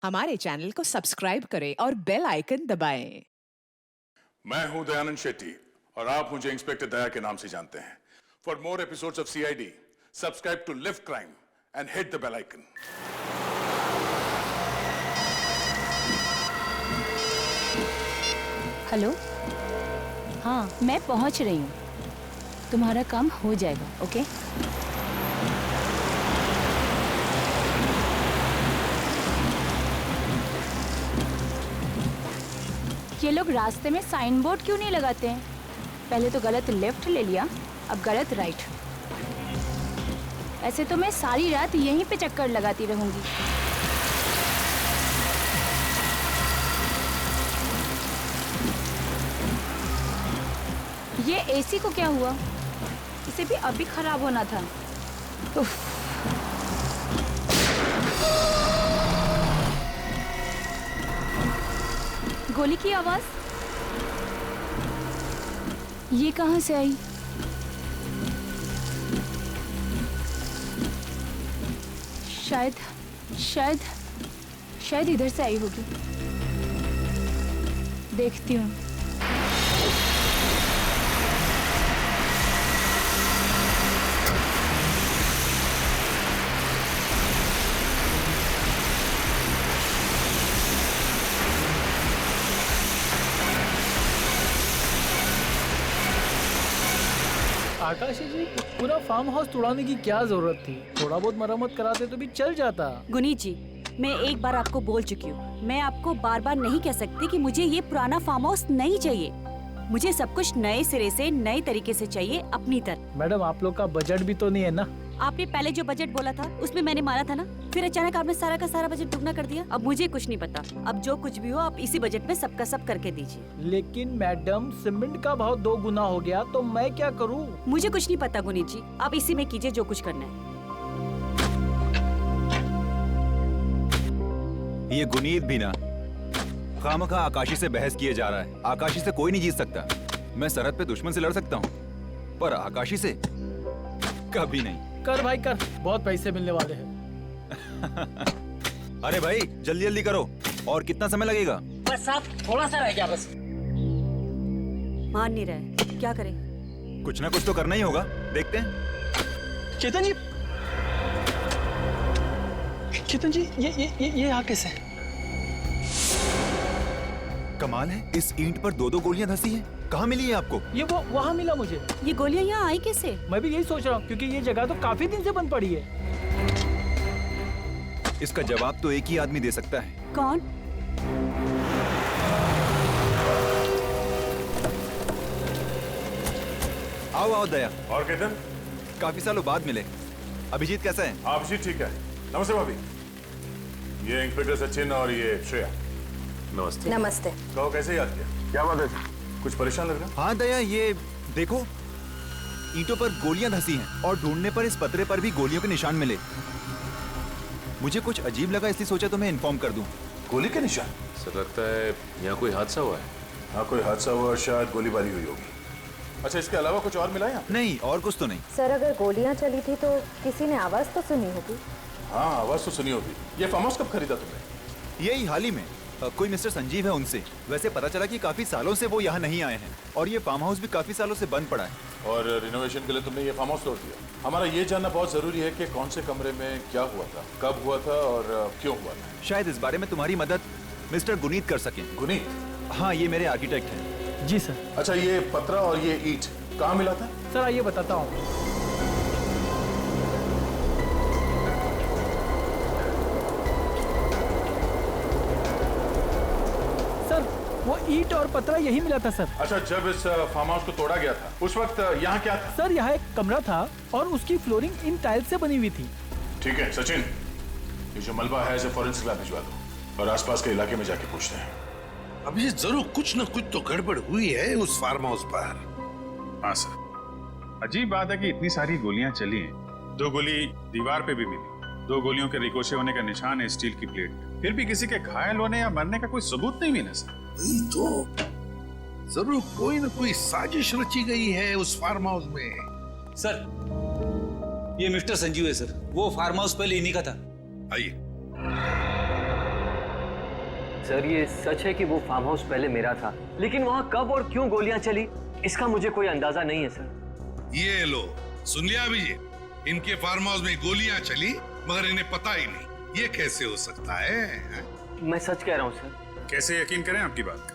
हमारे चैनल को सब्सक्राइब करें और बेल आइकन दबाएं। मैं हूं दयानंद शेट्टी और आप मुझे इंस्पेक्टर दया के नाम से जानते हैं। For more episodes of CID, subscribe to live crime and hit the bell icon. Hello, हाँ मैं पहुंच रही हूँ। तुम्हारा काम हो जाएगा, ओके? ये लोग रास्ते में साइन बोर्ड क्यों नहीं लगाते हैं? पहले तो गलत लेफ्ट ले लिया, अब गलत राइट। ऐसे तो मैं सारी रात यहीं पे चक्कर लगाती रहूंगी। ये एसी को क्या हुआ? इसे भी अभी खराब होना था। उफ। गोली की आवाज ये कहां से आई? शायद शायद शायद इधर से आई होगी। देखती हूँ। आकाशी जी, पूरा फार्म हाउस तोड़ाने की क्या जरूरत थी? थोड़ा बहुत मरम्मत कराते तो भी चल जाता। गुनीत जी, मैं एक बार आपको बोल चुकी हूँ, मैं आपको बार बार नहीं कह सकती कि मुझे ये पुराना फार्म हाउस नहीं चाहिए। मुझे सब कुछ नए सिरे से नए तरीके से चाहिए, अपनी तरह। मैडम, आप लोग का बजट भी तो नहीं है ना? आपने पहले जो बजट बोला था उसमें मैंने माना था ना, फिर अचानक आपने सारा का सारा बजट दुगना कर दिया। अब मुझे कुछ नहीं पता, अब जो कुछ भी हो आप इसी बजट में सबका सब करके दीजिए। लेकिन मैडम, सीमेंट का भाव 2 गुना हो गया तो मैं क्या करूं? मुझे कुछ नहीं पता गुनीत जी, आप इसी में कीजिए जो कुछ करना है। ये गुनीत भी ना खामखा आकाशी से बहस किए जा रहा है। आकाशी से कोई नहीं जीत सकता। मैं सरहद पे दुश्मन से लड़ सकता हूँ, पर आकाशी से कभी नहीं। कर भाई कर, बहुत पैसे मिलने वाले हैं। अरे भाई जल्दी जल्दी करो। और कितना समय लगेगा? बस साहब, थोड़ा सा रह गया बस। मान नहीं रहा है, क्या करें? कुछ ना कुछ तो करना ही होगा, देखते हैं। चेतन जी, ये यहाँ कैसे? कमाल है, इस ईंट पर 2-2 गोलियां धसी हैं। कहाँ मिली है आपको? ये वो वहाँ मिला मुझे। ये गोलियां यहाँ आई कैसे? मैं भी यही सोच रहा हूँ, क्योंकि ये जगह तो काफी दिन से बंद पड़ी है। इसका जवाब तो एक ही आदमी दे सकता है। कौन? आओ आओ दया। और केतन, काफी सालों बाद मिले। अभिजीत कैसा है? अभिजीत ठीक है। नमस्ते भाभी, ये इंस्पेक्टर सचिन और ये श्रेया। नमस्ते। नमस्ते। कहो, कैसे याद किया? क्या बात है, कुछ परेशान लग रहा? हाँ दया, ये देखो, ईंटों पर गोलियां धसी हैं और ढूंढने पर इस पतरे पर भी गोलियों के निशान मिले। मुझे कुछ अजीब लगा, इसलिए सोचा तुम्हें इन्फॉर्म कर दूं। गोली के निशान? सर लगता है यहाँ कोई हादसा हुआ है। हाँ, कोई हादसा हुआ और शायद गोलीबारी हुई होगी। अच्छा, इसके अलावा कुछ और मिला यहाँ? नहीं, और कुछ तो नहीं। सर, अगर गोलियां चली थी तो किसी ने आवाज तो सुनी होगी। हाँ, आवाज तो सुनी होगी। ये फार्म हाउस कब खरीदा तुमने? यही हाल ही में। कोई मिस्टर संजीव है, उनसे। वैसे पता चला कि काफी सालों से वो यहाँ नहीं आए हैं और ये फार्म हाउस भी काफी सालों से बंद पड़ा है। और रिनोवेशन के लिए तुमने ये फार्म हाउस तोड़ दिया। हमारा ये जानना बहुत जरूरी है कि कौन से कमरे में क्या हुआ था, कब हुआ था और क्यों हुआ था। शायद इस बारे में तुम्हारी मदद मिस्टर गुनीत कर सकें। गुनीत? हाँ, ये मेरे आर्किटेक्ट हैं। जी सर। अच्छा, ये पतरा और ये ईंट कहाँ मिला था? सर आइए बताता हूँ। वो ईंट और पतरा यही मिला था सर। अच्छा, जब इस फार्म हाउस को तोड़ा गया था उस वक्त यहाँ क्या था? सर, यहाँ एक कमरा था और उसकी फ्लोरिंग इन टाइल्स से बनी हुई थी। ठीक है सचिन, ये जो मलबा है इसे फॉरेंसिक लैब भिजवा दो और आसपास के इलाके में जाके पूछते हैं। अभी जरूर कुछ न कुछ तो गड़बड़ हुई है उस फार्म हाउस पर। हाँ सर, अजीब बात है कि इतनी सारी गोलियां चली हैं। 2 गोली दीवार पे भी मिली, 2 गोलियों के रिकोशे होने का निशान है स्टील की प्लेट पे। फिर भी किसी के घायल होने या मरने का कोई सबूत नहीं मिला सर। वही तो, जरूर कोई न कोई साजिश रची गई है उस फार्म हाउस में। सर, ये मिस्टर संजीव है सर, वो फार्म हाउस पहले इन्हीं का था। आइए। सर ये सच है कि वो फार्म हाउस पहले मेरा था, लेकिन वहाँ कब और क्यों गोलियां चली इसका मुझे कोई अंदाजा नहीं है सर। ये लो, सुन लिया अभिजीत, इनके फार्म हाउस में गोलियां चली मगर इन्हें पता ही नहीं। ये कैसे हो सकता है? मैं सच कह रहा हूँ सर। कैसे यकीन करें आपकी बात?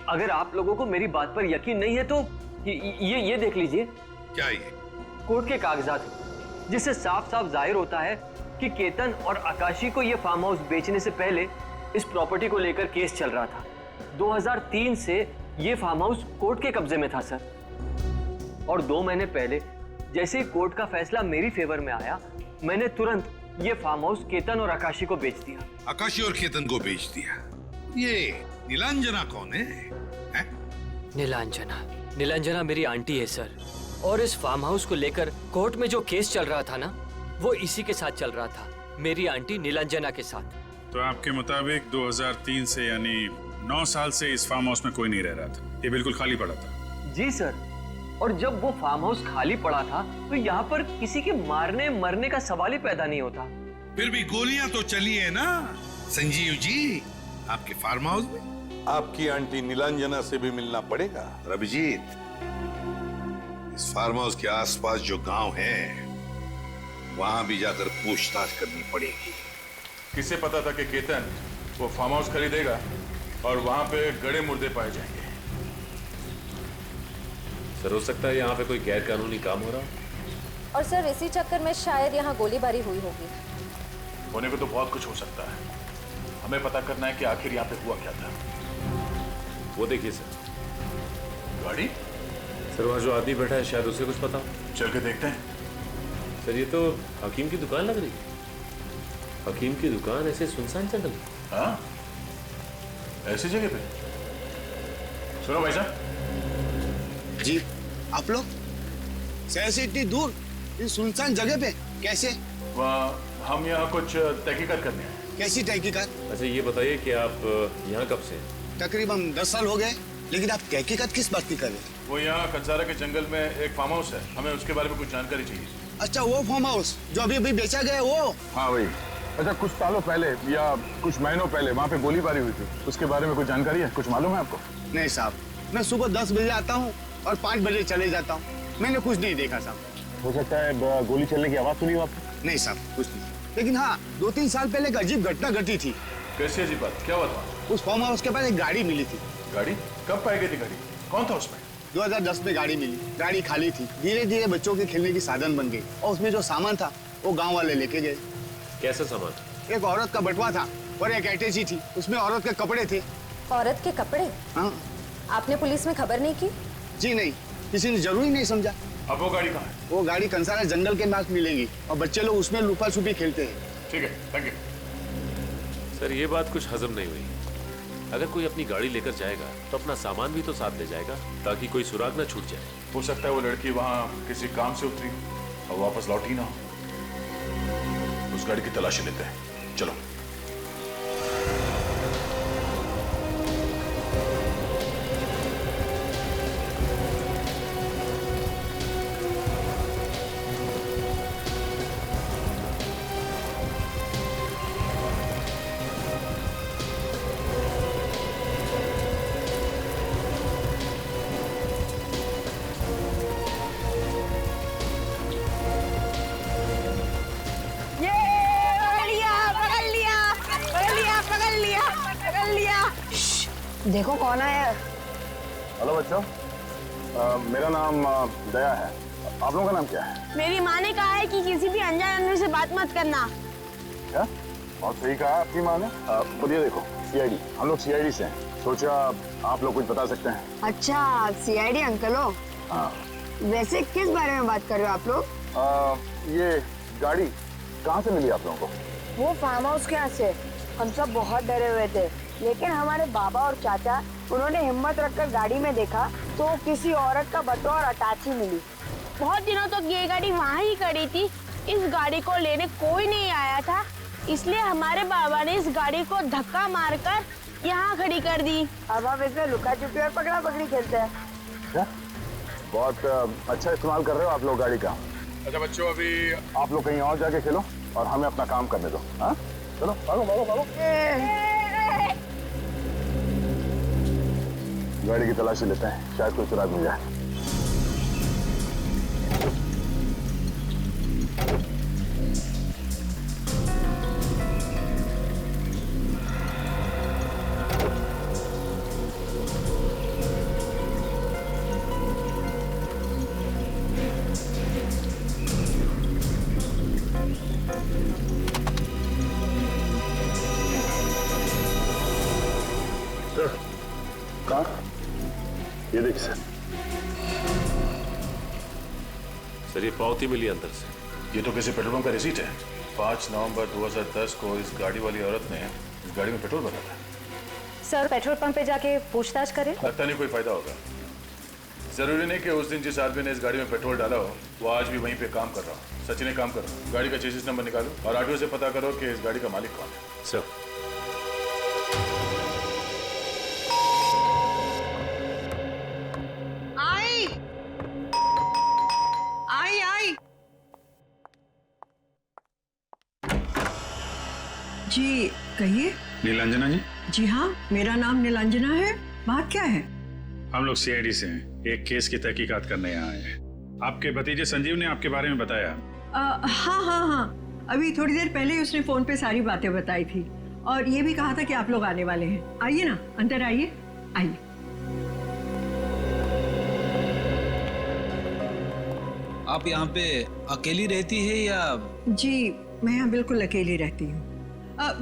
अगर आप लोगों को मेरी बात पर यकीन नहीं है तो ये देख लीजिए। क्या ये? कोर्ट के कागजात हैं, जिससे साफ साफ जाहिर होता है कि केतन और आकाशी को ये फार्म हाउस बेचने से पहले इस प्रॉपर्टी को लेकर केस चल रहा था। 2003 से ये फार्म हाउस कोर्ट के कब्जे में था सर। और 2 महीने पहले जैसे ही कोर्ट का फैसला मेरी फेवर में आया, मैंने तुरंत ये फार्म हाउस केतन और आकाशी को बेच दिया। आकाशी और केतन को बेच दिया? ये नीलांजना कौन है? नीलांजना मेरी आंटी है सर। और इस फार्म हाउस को लेकर कोर्ट में जो केस चल रहा था ना, वो इसी के साथ चल रहा था, मेरी आंटी नीलांजना के साथ। तो आपके मुताबिक 2003 से यानी 9 साल से इस फार्म हाउस में कोई नहीं रह रहा था, ये बिल्कुल खाली पड़ा था? जी सर। और जब वो फार्म हाउस खाली पड़ा था तो यहाँ पर किसी के मारने मरने का सवाल ही पैदा नहीं होता। फिर भी गोलियां तो चली है ना संजीव जी आपके फार्म हाउस में? आपकी आंटी नीलांजना से भी मिलना पड़ेगा। अभिजीत, इस फार्म हाउस के आसपास जो गांव है वहां भी जाकर पूछताछ करनी पड़ेगी। किसे पता था कि केतन वो फार्म हाउस खरीदेगा और वहां पे गड़े मुर्दे पाए जाएंगे? सर हो सकता है यहाँ पे कोई गैर कानूनी काम हो रहा। और सर इसी चक्कर में शायद यहाँ गोलीबारी हुई होगी। होने को तो बहुत कुछ हो सकता है, हमें पता करना है कि आखिर यहाँ पे हुआ क्या था। वो देखिए सर, गाड़ी। सर वहाँ जो आदमी बैठा है शायद उसे कुछ पता। चल के देखते हैं। सर ये तो हकीम की दुकान लग रही है। हकीम की दुकान ऐसे सुनसान जंगल? हाँ, ऐसी जगह पे। सुनो भाई साहब जी, आप लोग शहर से इतनी दूर इस सुनसान जगह पे कैसे? हम यहाँ कुछ तहकीकात करने हैं। कैसी तहकीकात? अच्छा ये बताइए कि आप यहाँ कब से? तकरीबन 10 साल हो गए, लेकिन आप तहकीकात किस बात की कर रहे हैं? वो यहाँ कंसारा के जंगल में एक फार्म हाउस है, हमें उसके बारे में कुछ जानकारी चाहिए। अच्छा वो फार्म हाउस जो अभी अभी बेचा गया वो? हाँ भाई। अच्छा कुछ सालों पहले या कुछ महीनों पहले वहाँ पे गोलीबारी हुई थी, उसके बारे में कुछ जानकारी है? कुछ मालूम है आपको? नहीं साहब, मैं सुबह 10 बजे आता हूँ और 5 बजे चले जाता हूँ, मैंने कुछ नहीं देखा साहब। हो सकता है गोली चलने की आवाज सुनी हो आपने? नहीं साहब, कुछ नहीं। लेकिन हाँ, 2-3 साल पहले एक अजीब घटना घटी थी। कैसी अजीब बात? क्या हुआ था? उस फार्म हाउस के पास एक गाड़ी मिली थी। गाड़ी? कब पाई गई थी गाड़ी? कौन था उसमें? 2010 में गाड़ी मिली। गाड़ी खाली थी, धीरे धीरे बच्चों के खेलने की साधन बन गई और उसमें जो सामान था वो गांव वाले लेके गए। कैसा सामान? एक औरत का बटुआ था और एक अटैची थी, उसमें औरत के कपड़े थे। औरत के कपड़े? हाँ। आपने पुलिस में खबर नहीं की? जी नहीं, किसी ने जरूरी नहीं समझा। अब वो गाड़ी कहाँ है? वो गाड़ी कंसारा जंगल के पास मिलेगी और बच्चे लोग उसमें लुका छुपी खेलते हैं। ठीक है, थैंक यू। सर ये बात कुछ हजम नहीं हुई। अगर कोई अपनी गाड़ी लेकर जाएगा तो अपना सामान भी तो साथ ले जाएगा ताकि कोई सुराग ना छूट जाए। हो सकता है वो लड़की वहाँ किसी काम से उतरी और वापस लौटी ना हो। उस गाड़ी की तलाशी लेते हैं, चलो। देखो कौन आया। हेलो बच्चों, मेरा नाम दया है। आप लोगों का नाम क्या है? मेरी माँ ने कहा है कि किसी भी अनजान आदमी से बात मत करना। क्या? बहुत सही कहा आपकी माँ ने। खुद ये देखो, सीआईडी, हम लोग सीआईडी से हैं। सोचा आप लोग कुछ बता सकते हैं। अच्छा, सीआईडी अंकल हो? हाँ। वैसे किस बारे में बात कर रहे हो आप लोग? ये गाड़ी कहाँ से मिली आप लोगों को? वो फार्म हाउस के यहाँ से। हम सब बहुत डरे हुए थे, लेकिन हमारे बाबा और चाचा उन्होंने हिम्मत रखकर गाड़ी में देखा तो किसी औरत का बटुआ और अटैची मिली। बहुत दिनों तक ये गाड़ी वहाँ ही खड़ी थी। इस गाड़ी को लेने कोई नहीं आया था, इसलिए हमारे बाबा ने इस गाड़ी को धक्का मारकर यहाँ खड़ी कर दी। अब हम इसमें लुका छुपी और पकड़ा पकड़ी खेलते हैं। क्या? बहुत अच्छा इस्तेमाल कर रहे हो आप लोग गाड़ी का। अच्छा बच्चों, अभी आप लोग कहीं और जाके खेलो और हमें अपना काम करने दो। हाँ, चलो भागो भागो भागो। गाड़ी की तलाशी लेते हैं, शायद कोई सुराग मिल जाए। कहाँ? ये देखिए सर। सर ये पावती मिली अंदर से। ये तो किसी पेट्रोल पंप का रिसीट है। 5 नवंबर 2010 को इस गाड़ी वाली औरत ने इस गाड़ी में पेट्रोल भरा था। सर पेट्रोल पंप पे जाके पूछताछ करें? लगता नहीं कोई फायदा होगा। जरूरी नहीं कि उस दिन जिस आदमी ने इस गाड़ी में पेट्रोल डाला हो वो आज भी वहीं पे काम कर रहा हो। सचिन ने काम कर रहा हो। गाड़ी का चेसिस नंबर निकालो और आरटीओ से पता करो कि इस गाड़ी का मालिक कौन है। सर आई जी कहिए। नीलांजना जी? जी हाँ, मेरा नाम नीलांजना है। बात क्या है? हम लोग सीआईडी से हैं, एक केस की तहकीकात करने यहाँ आए हैं। आपके भतीजे संजीव ने आपके बारे में बताया। हाँ, अभी थोड़ी देर पहले ही उसने फोन पे सारी बातें बताई थी और ये भी कहा था कि आप लोग आने वाले हैं। आइए ना, अंदर आइए। आइए। आप यहाँ पे अकेली रहती है या? जी मैं यहाँ बिल्कुल अकेली रहती हूँ।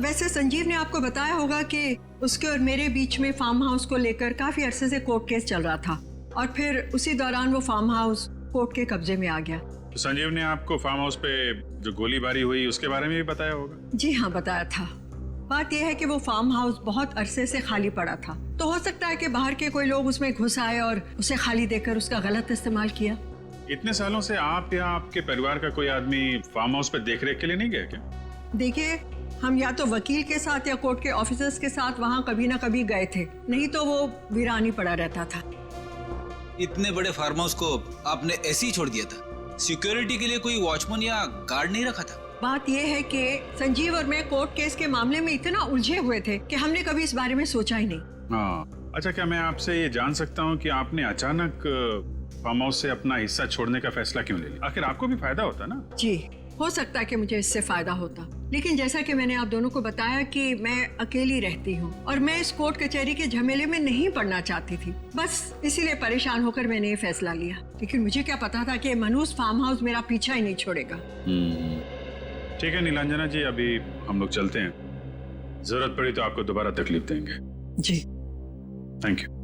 वैसे संजीव ने आपको बताया होगा कि उसके और मेरे बीच में फार्म हाउस को लेकर काफी अरसे से कोर्ट केस चल रहा था और फिर उसी दौरान वो फार्म हाउस कोर्ट के कब्जे में आ गया। तो संजीव ने आपको फार्म हाउस पे जो गोलीबारी हुई उसके बारे में भी बताया होगा? जी हाँ, बताया था। बात यह है कि वो फार्म हाउस बहुत अरसे से खाली पड़ा था, तो हो सकता है कि बाहर के कोई लोग उसमें घुस आए और उसे खाली देकर उसका गलत इस्तेमाल किया। इतने सालों से आप या आपके परिवार का कोई आदमी फार्म हाउस पे देखरेख के लिए नहीं गया क्या? देखिए, हम या तो वकील के साथ या कोर्ट के ऑफिसर्स के साथ वहाँ कभी ना कभी गए थे, नहीं तो वो वीरानी पड़ा रहता था। इतने बड़े फार्म हाउस को आपने ऐसे ही छोड़ दिया था? सिक्योरिटी के लिए कोई वॉचमैन या गार्ड नहीं रखा था? बात यह है कि संजीव और मैं कोर्ट केस के मामले में इतना उलझे हुए थे कि हमने कभी इस बारे में सोचा ही नहीं। हाँ, अच्छा, क्या मैं आपसे ये जान सकता हूँ कि आपने अचानक फार्म हाउस से अपना हिस्सा छोड़ने का फैसला क्यों ले लिया? आखिर आपको भी फायदा होता ना? जी, हो सकता है कि मुझे इससे फायदा होता, लेकिन जैसा कि मैंने आप दोनों को बताया कि मैं अकेली रहती हूँ और मैं इस कोर्ट कचहरी के झमेले में नहीं पड़ना चाहती थी। बस इसीलिए परेशान होकर मैंने ये फैसला लिया। लेकिन मुझे क्या पता था कि मनूस फार्म हाउस मेरा पीछा ही नहीं छोड़ेगा। ठीक है नीलांजना जी, अभी हम लोग चलते हैं। जरूरत पड़ी तो आपको दोबारा तकलीफ देंगे। जी, थैंक यू।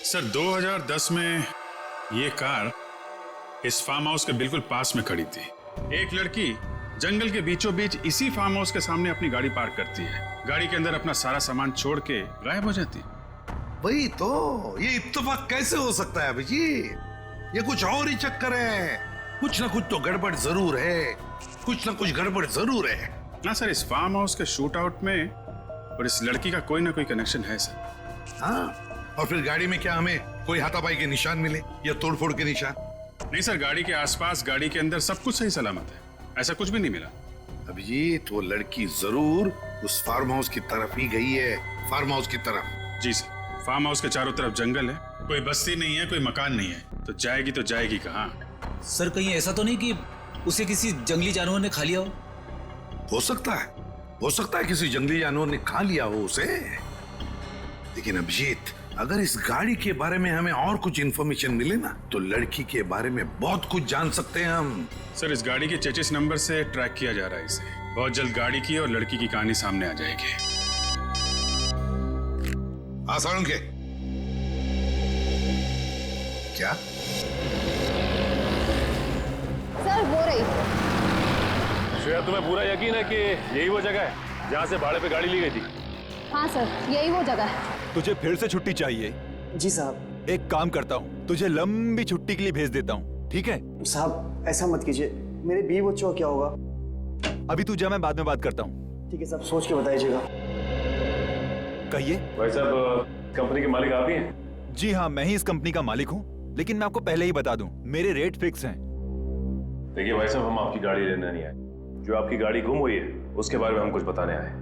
सर, 2010 में ये कार इस फार्म हाउस के बिल्कुल पास में खड़ी थी। एक लड़की जंगल के बीचों बीच इसी फार्म हाउस के सामने अपनी गाड़ी पार्क करती है, गाड़ी के अंदर अपना सारा सामान छोड़ के गायब हो जाती है। वही तो, ये इत्तेफाक कैसे हो सकता है अभिजीत? ये कुछ और ही चक्कर है। कुछ ना कुछ तो गड़बड़ जरूर है, कुछ ना कुछ गड़बड़ जरूर है। ना सर, इस फार्म हाउस के शूट आउट में और इस लड़की का कोई ना कोई कनेक्शन है सर। हाँ, और फिर गाड़ी में क्या हमें कोई हाथापाई के निशान मिले या तोड़फोड़ के निशान? नहीं सर, गाड़ी के आसपास, गाड़ी के अंदर सब कुछ सही सलामत है, ऐसा कुछ भी नहीं मिला। अभिजीत, वो लड़की जरूर उस फार्म हाउस की तरफ ही गई है, फार्म हाउस की तरफ। जी सर, फार्म हाउस के चारों तरफ जंगल है, कोई बस्ती नहीं है, कोई मकान नहीं है, तो जाएगी कहाँ? सर, कहीं ऐसा तो नहीं कि उसे किसी जंगली जानवर ने खा लिया हो? हो सकता है किसी जंगली जानवर ने खा लिया हो उसे। लेकिन अभिजीत, अगर इस गाड़ी के बारे में हमें और कुछ इंफॉर्मेशन मिले ना, तो लड़की के बारे में बहुत कुछ जान सकते हैं हम। सर, इस गाड़ी के चेचिस नंबर से ट्रैक किया जा रहा है इसे। बहुत जल्द गाड़ी की और लड़की की कहानी सामने आ जाएगी। आसान के क्या? सर हो रही। श्रेया, तुम्हें पूरा यकीन है कि यही वो जगह है जहाँ से भाड़े पे गाड़ी ली गई थी? हाँ सर, यही वो जगह है। तुझे फिर से छुट्टी चाहिए? जी साहब। एक काम करता हूँ, तुझे लंबी छुट्टी के लिए भेज देता हूँ, ठीक है? साहब ऐसा मत कीजिए, मेरे बीवी बच्चों का क्या होगा? अभी तू जा, मैं बाद में बात करता हूँ। ठीक है साहब, सोच के बताइएगा। कहिए। भाई साहब, कंपनी के मालिक आप ही हैं? जी हाँ, मैं ही इस कंपनी का मालिक हूँ, लेकिन मैं आपको पहले ही बता दूं, मेरे रेट फिक्स हैं। देखिए भाई साहब, हम आपकी गाड़ी लेने नहीं आए। जो आपकी गाड़ी गुम हुई है उसके बारे में हम कुछ बताने आए।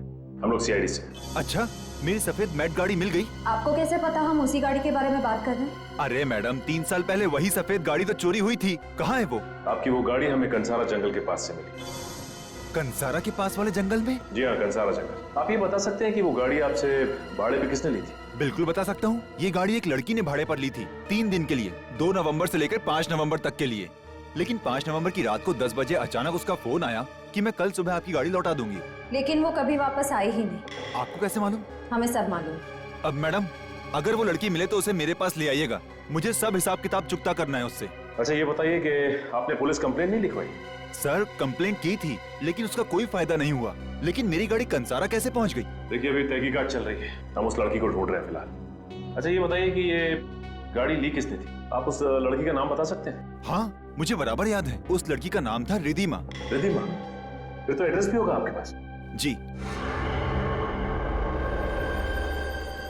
हम लोग सीआईडी से। अच्छा, मेरी सफेद मैट गाड़ी मिल गई। आपको कैसे पता हम उसी गाड़ी के बारे में बात कर रहे हैं? अरे मैडम, 3 साल पहले वही सफेद गाड़ी तो चोरी हुई थी। कहाँ है वो? आपकी वो गाड़ी हमें कंसारा जंगल के पास से मिली। कंसारा के पास वाले जंगल में? जी हाँ, कंसारा जंगल। आप ये बता सकते हैं कि वो गाड़ी आपसे भाड़े पे किसने ली थी? बिल्कुल बता सकता हूँ। ये गाड़ी एक लड़की ने भाड़े पर ली थी 3 दिन के लिए, 2 नवंबर से लेकर 5 नवंबर तक के लिए। लेकिन 5 नवंबर की रात को 10 बजे अचानक उसका फोन आया कि मैं कल सुबह आपकी गाड़ी लौटा दूंगी। लेकिन वो कभी वापस आई ही नहीं। आपको कैसे मालूम? हमें सब मालूम। अब मैडम, अगर वो लड़की मिले तो उसे मेरे पास ले आइएगा। मुझे सब हिसाब किताब चुकता करना है उससे। अच्छा ये बताइए कि आपने पुलिस कंप्लेंट नहीं लिखवाई? सर, कंप्लेंट की थी लेकिन उसका कोई फायदा नहीं हुआ। लेकिन मेरी गाड़ी कंसारा कैसे पहुंच गई? देखिए अभी तहकीकात चल रही है, हम उस लड़की को ढूंढ रहे हैं फिलहाल। अच्छा ये बताइए कि ये गाड़ी ली किसने थी? आप उस लड़की का नाम बता सकते हैं? हाँ, मुझे बराबर याद है। उस लड़की का नाम था रिधिमा। रिधिमा? फिर तो एड्रेस भी होगा आपके पास। जी।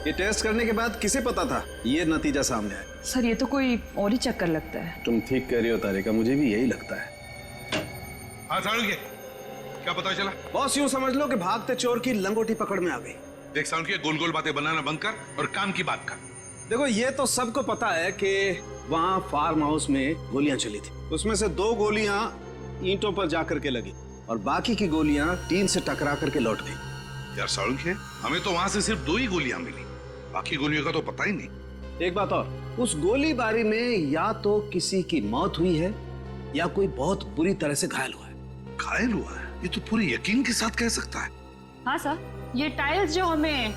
ये टेस्ट करने के बाद किसे पता था ये नतीजा सामने आया? सर ये तो कोई और ही चक्कर लगता है। तुम ठीक कह रही हो तारिका, मुझे भी यही लगता है। हाँ सालुंखे, क्या पता चला? बॉस यूं समझ लो कि भागते चोर की लंगोटी पकड़ में आ गई। देख सालुंखे, गोल गोल बातें बनाना बंद कर और काम की बात कर। देखो ये तो सबको पता है कि वहाँ फार्म हाउस में गोलियां चली थी। उसमें से 2 गोलियां ईंटों पर जाकर के लगी और बाकी की गोलियां टीन से टकरा करके लौट गई। यार सालुंखे, हमें तो वहाँ से सिर्फ 2 ही गोलियां मिली, बाकी गोलियों का तो पता ही नहीं। एक बात और, उस गोलीबारी में या तो किसी की मौत हुई है या कोई बहुत बुरी तरह से घायल हुआ है। घायल हुआ है? ये तो पूरे यकीन के साथ कह सकता है। हाँ सर, ये टाइल्स जो हमें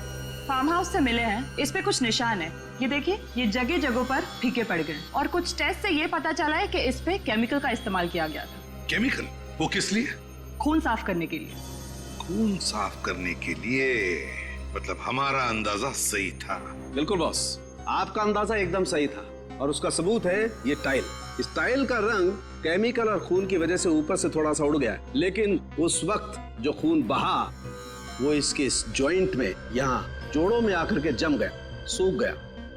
फार्म हाउस से मिले हैं, इस पे कुछ निशान है। ये देखिए, ये जगह जगहों पर फीके पड़ गए और कुछ टेस्ट से ये पता चला है कि इस पे केमिकल का इस्तेमाल किया गया था। केमिकल? वो किस लिए? खून साफ करने के लिए। खून साफ करने के लिए? मतलब हमारा अंदाजा सही था। बिल्कुल बॉस, आपका अंदाजा एकदम सही था और उसका सबूत है ये टाइल। इस टाइल का रंग केमिकल और खून की वजह से ऊपर से थोड़ा सा उड़ गया है, लेकिन उस वक्त जो खून बहा वो इसके इस जॉइंट में, यहाँ जोड़ों में आकर के जम गया, सूख गया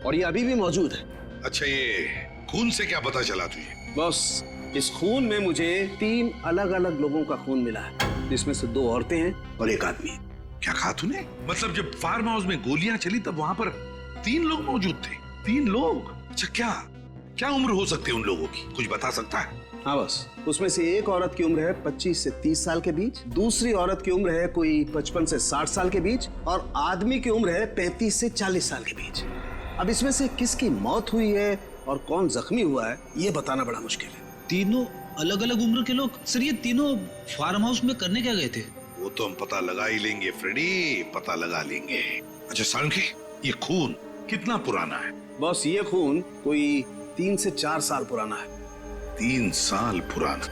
और ये अभी भी मौजूद है। अच्छा, ये खून से क्या पता चला तुझे? बॉस, इस खून में मुझे 3 अलग अलग लोगों का खून मिला है, जिसमें से 2 औरतें हैं और 1 आदमी। क्या कहा तूने? मतलब जब फार्म हाउस में गोलियां चली तब वहां पर 3 लोग मौजूद थे? 3 लोग? अच्छा, क्या उम्र हो सकती है उन लोगों की? कुछ बता सकता है? हाँ बस, उसमें से एक औरत की उम्र है 25 से 30 साल के बीच, दूसरी औरत की उम्र है कोई 55 से 60 साल के बीच और आदमी की उम्र है 35 से 40 साल के बीच। अब इसमें से किसकी मौत हुई है और कौन जख्मी हुआ है ये बताना बड़ा मुश्किल है। तीनों अलग अलग उम्र के लोग? सर ये तीनों फार्म हाउस में करने क्या गए थे? वो तो हम पता लगा ही लेंगे फ्रेडी, पता लगा लेंगे। अच्छा सालुंखे, ये खून कितना पुराना है? बॉस, ये खून कोई 3 से 4 साल पुराना है। 3 साल पुराना?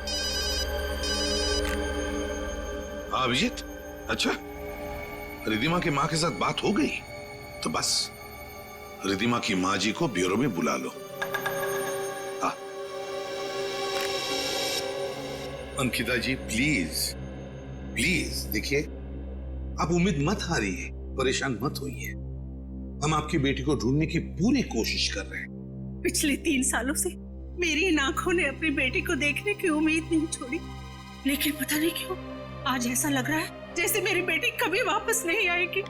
हाँ अभिजीत, अच्छा रिधिमा की माँ के साथ बात हो गई? तो बस रिधिमा की माँ जी को ब्यूरो में बुला लो। हाँ अंकिता जी, प्लीज प्लीज देखिए, आप उम्मीद मत हारिए, परेशान मत होइए। हम आपकी बेटी को ढूंढने की पूरी कोशिश कर रहे हैं। पिछले 3 सालों से मेरी इन आंखों ने अपनी बेटी को देखने की उम्मीद नहीं छोड़ी, लेकिन पता नहीं क्यों आज ऐसा लग रहा है जैसे मेरी बेटी कभी वापस नहीं आएगी।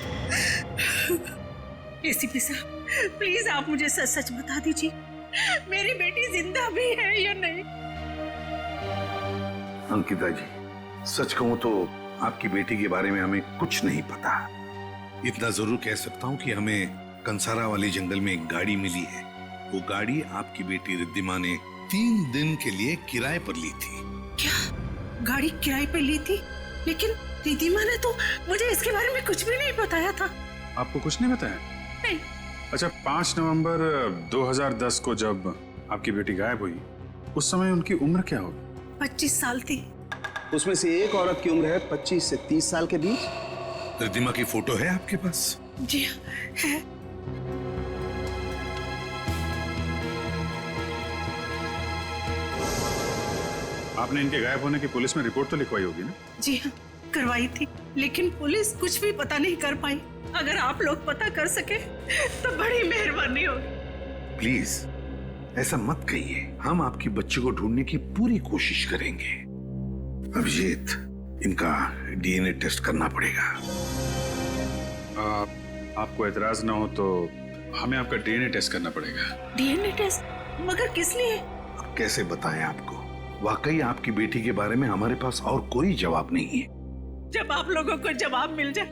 एसीपी साहब, प्लीज आप मुझे सच सच बता दीजिए, मेरी बेटी जिंदा भी है या नहीं? अंकिता जी, सच कहूं तो आपकी बेटी के बारे में हमें कुछ नहीं पता। इतना जरूर कह सकता हूं कि हमें कंसारा वाले जंगल में एक गाड़ी मिली है। वो गाड़ी आपकी बेटी रिद्धिमा ने 3 दिन के लिए किराए पर ली थी। क्या गाड़ी किराए पर ली थी? लेकिन रिद्धिमा ने तो मुझे इसके बारे में कुछ भी नहीं बताया था। आपको कुछ नहीं बताया? नहीं। अच्छा, 5 नवंबर 2010 को जब आपकी बेटी गायब हुई, उस समय उनकी उम्र क्या होगी? 25 साल थी। उसमें से एक औरत की उम्र है 25 से 30 साल के बीच। रिद्धिमा की फोटो है आपके पास? जी है। आपने इनके गायब होने की पुलिस में रिपोर्ट तो लिखवाई होगी ना? जी हाँ, करवाई थी, लेकिन पुलिस कुछ भी पता नहीं कर पाई। अगर आप लोग पता कर सके तो बड़ी मेहरबानी होगी। प्लीज ऐसा मत कहिए, हम आपकी बच्ची को ढूंढने की पूरी कोशिश करेंगे। अभिजीत, इनका डीएनए टेस्ट करना पड़ेगा। आपको एतराज ना हो तो हमें आपका डीएनए टेस्ट करना पड़ेगा। DNA test? मगर किस लिए? अब कैसे बताएं आपको? वाकई आपकी बेटी के बारे में हमारे पास और कोई जवाब नहीं है। जब आप लोगों को जवाब मिल जाए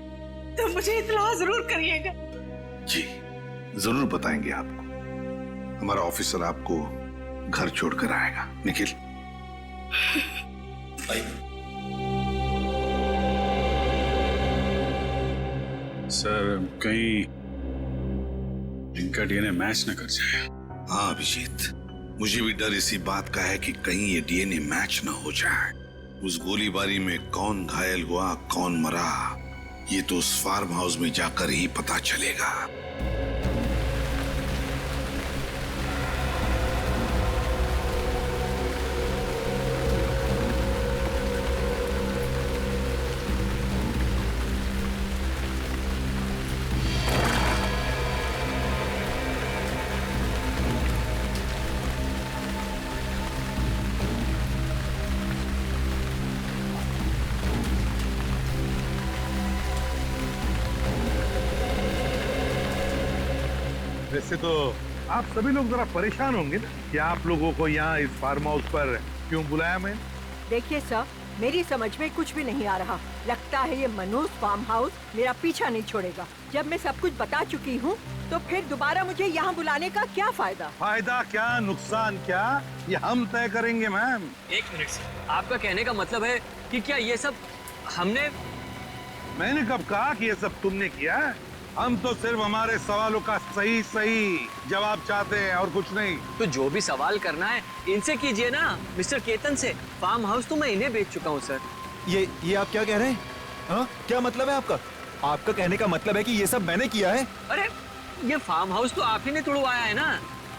तो मुझे इत्तला जरूर करिएगा। जी जरूर बताएंगे आपको। हमारा ऑफिसर आपको घर छोड़कर आएगा। निखिल सर कहीं इनका डीएनए मैच न कर जाए। हाँ अभिजीत, मुझे भी डर इसी बात का है कि कहीं ये डीएनए मैच न हो जाए। उस गोलीबारी में कौन घायल हुआ कौन मरा ये तो उस फार्म हाउस में जाकर ही पता चलेगा। वैसे तो आप सभी लोग जरा परेशान होंगे ना कि आप लोगों को यहाँ इस फार्म हाउस पर क्यों बुलाया मैं? देखिए सर, मेरी समझ में कुछ भी नहीं आ रहा। लगता है ये मनोज फार्म हाउस मेरा पीछा नहीं छोड़ेगा। जब मैं सब कुछ बता चुकी हूँ तो फिर दोबारा मुझे यहाँ बुलाने का क्या फायदा? फायदा क्या नुकसान क्या ये हम तय करेंगे मैम। एक मिनट सर, आपका कहने का मतलब है कि क्या ये सब मैंने कब कहा कि ये सब तुमने किया? हम तो सिर्फ हमारे सवालों का सही सही जवाब चाहते हैं और कुछ नहीं। तो जो भी सवाल करना है इनसे कीजिए ना, मिस्टर केतन से। फार्म हाउस तो मैं इन्हें बेच चुका हूँ सर। ये आप क्या कह रहे हैं? हाँ क्या मतलब है आपका? आपका कहने का मतलब है कि ये सब मैंने किया है? अरे ये फार्म हाउस तो आप ही ने तुड़वाया है ना।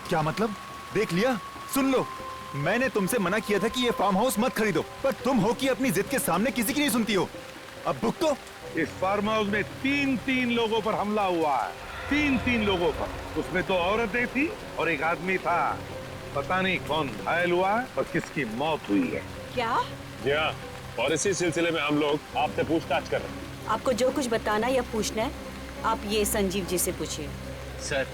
क्या मतलब? देख लिया, सुन लो, मैंने तुमसे मना किया था कि ये फार्म हाउस मत खरीदो, पर तुम हो कि अपनी जिद के सामने किसी की नहीं सुनती हो। अब भुगतो। इस फार्म हाउस में तीन लोगों पर हमला हुआ है। तीन लोगों पर। उसमें 2 औरतें थी और एक आदमी था। पता नहीं कौन घायल हुआ और किसकी मौत हुई है। क्या? जी हाँ, और इसी सिलसिले में हम लोग आपसे पूछताछ कर रहे हैं। आपको जो कुछ बताना या पूछना है आप ये संजीव जी से पूछिए। सर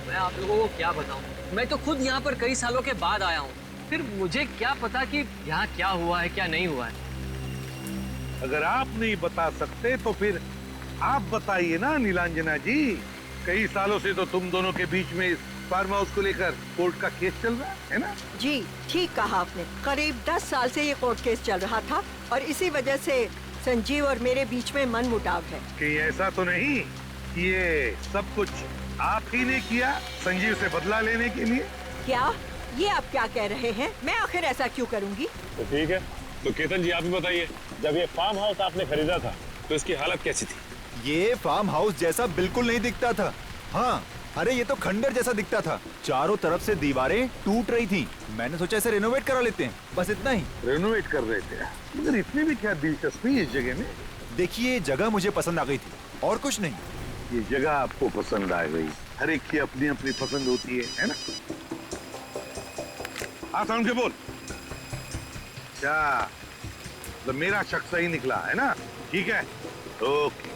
मैं आप लोगों को क्या बताऊं, मैं तो खुद यहाँ पर कई सालों के बाद आया हूँ। फिर मुझे क्या पता कि यहाँ क्या हुआ है क्या नहीं हुआ है। अगर आप नहीं बता सकते तो फिर आप बताइए ना नीलांजना जी। कई सालों से तो तुम दोनों के बीच में इस फार्म हाउस को लेकर कोर्ट का केस चल रहा है ना? जी ठीक कहा आपने। करीब 10 साल से ये कोर्ट केस चल रहा था और इसी वजह से संजीव और मेरे बीच में मनमुटाव है। कहीं ऐसा तो नहीं कि ये सब कुछ आप ही ने किया संजीव से बदला लेने के लिए? क्या ये आप क्या कह रहे हैं? मैं आखिर ऐसा क्यों करूँगी? तो ठीक है, तो केतन जी आप ही बताइए, जब ये फार्म हाउस आपने खरीदा था तो इसकी हालत कैसी थी? ये फार्म हाउस जैसा बिल्कुल नहीं दिखता था। हाँ, अरे ये तो खंडर जैसा दिखता था। चारों तरफ से दीवारें टूट रही थी। मैंने सोचा इसे रेनोवेट करा लेते हैं, बस इतना ही। रेनोवेट कर रहे थे? मगर इसमें भी क्या दिलचस्पी इस जगह में? देखिए जगह मुझे पसंद आ गई थी और कुछ नहीं। ये जगह आपको पसंद आ गई? हर एक की अपनी अपनी पसंद होती है ना? आसान के बोल। क्या तो मेरा शक सही निकला है ना? ठीक है, ओके।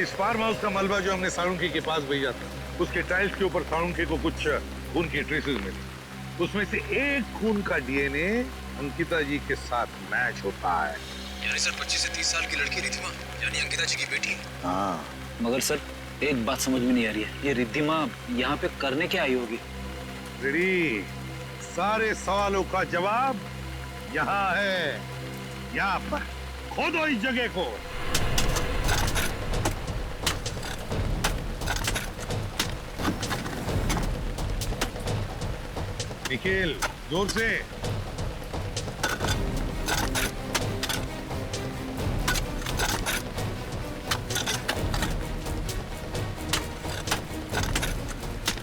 इस फार्म हाउस का मलबा जो हमने साळुंखे के पास भेजा था, उसके टाइल्स के ऊपर साळुंखे को कुछ खून की ट्रेसेस मिली। उसमें से एक खून का डीएनए अंकिता जी के साथ मैच होता है। यानी सर 25 से 30 साल की लड़की रिद्धिमा यानी अंकिता जी की बेटी? हाँ, मगर सर एक बात समझ में नहीं आ रही है, ये रिद्धिमा यहाँ पे करने क्या आई होगी? रेडी, सारे सवालों का जवाब यहाँ है। यहाँ पर खोदो इस जगह को। निखिल जोर से।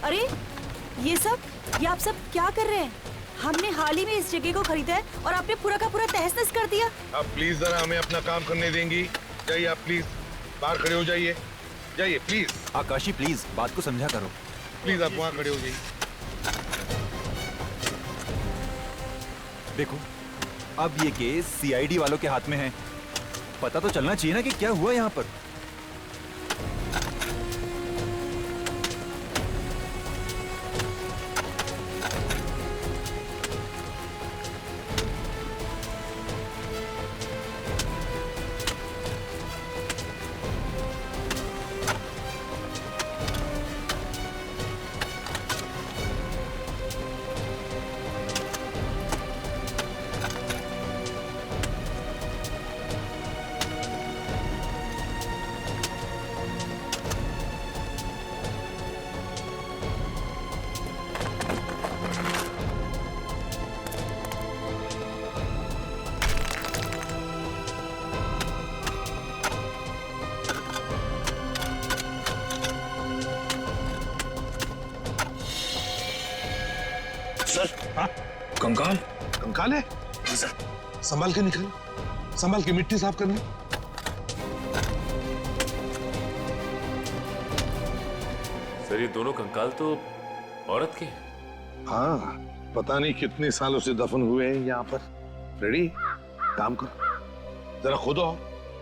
अरे ये आप सब क्या कर रहे हैं? हमने हाल ही में इस जगह को खरीदा है और आपने पूरा का पूरा तहस-नहस कर दिया। आप प्लीज जरा हमें अपना काम करने देंगी? जाइए आप प्लीज, बाहर खड़े हो जाइए। जाइए प्लीज। आकाशी प्लीज बात को समझा करो। प्लीज आप वहाँ खड़े हो जाइए। देखो अब ये केस सीआईडी वालों के हाथ में है। पता तो चलना चाहिए ना कि क्या हुआ यहाँ पर। सर हाँ कंकाल कंकाल है जी सर। संभाल के निकल, संभाल के मिट्टी साफ करनी। सर ये दोनों कंकाल तो औरत के हैं। हाँ पता नहीं कितने सालों से दफन हुए हैं यहाँ पर। फ्रेडी काम करो, जरा खोदो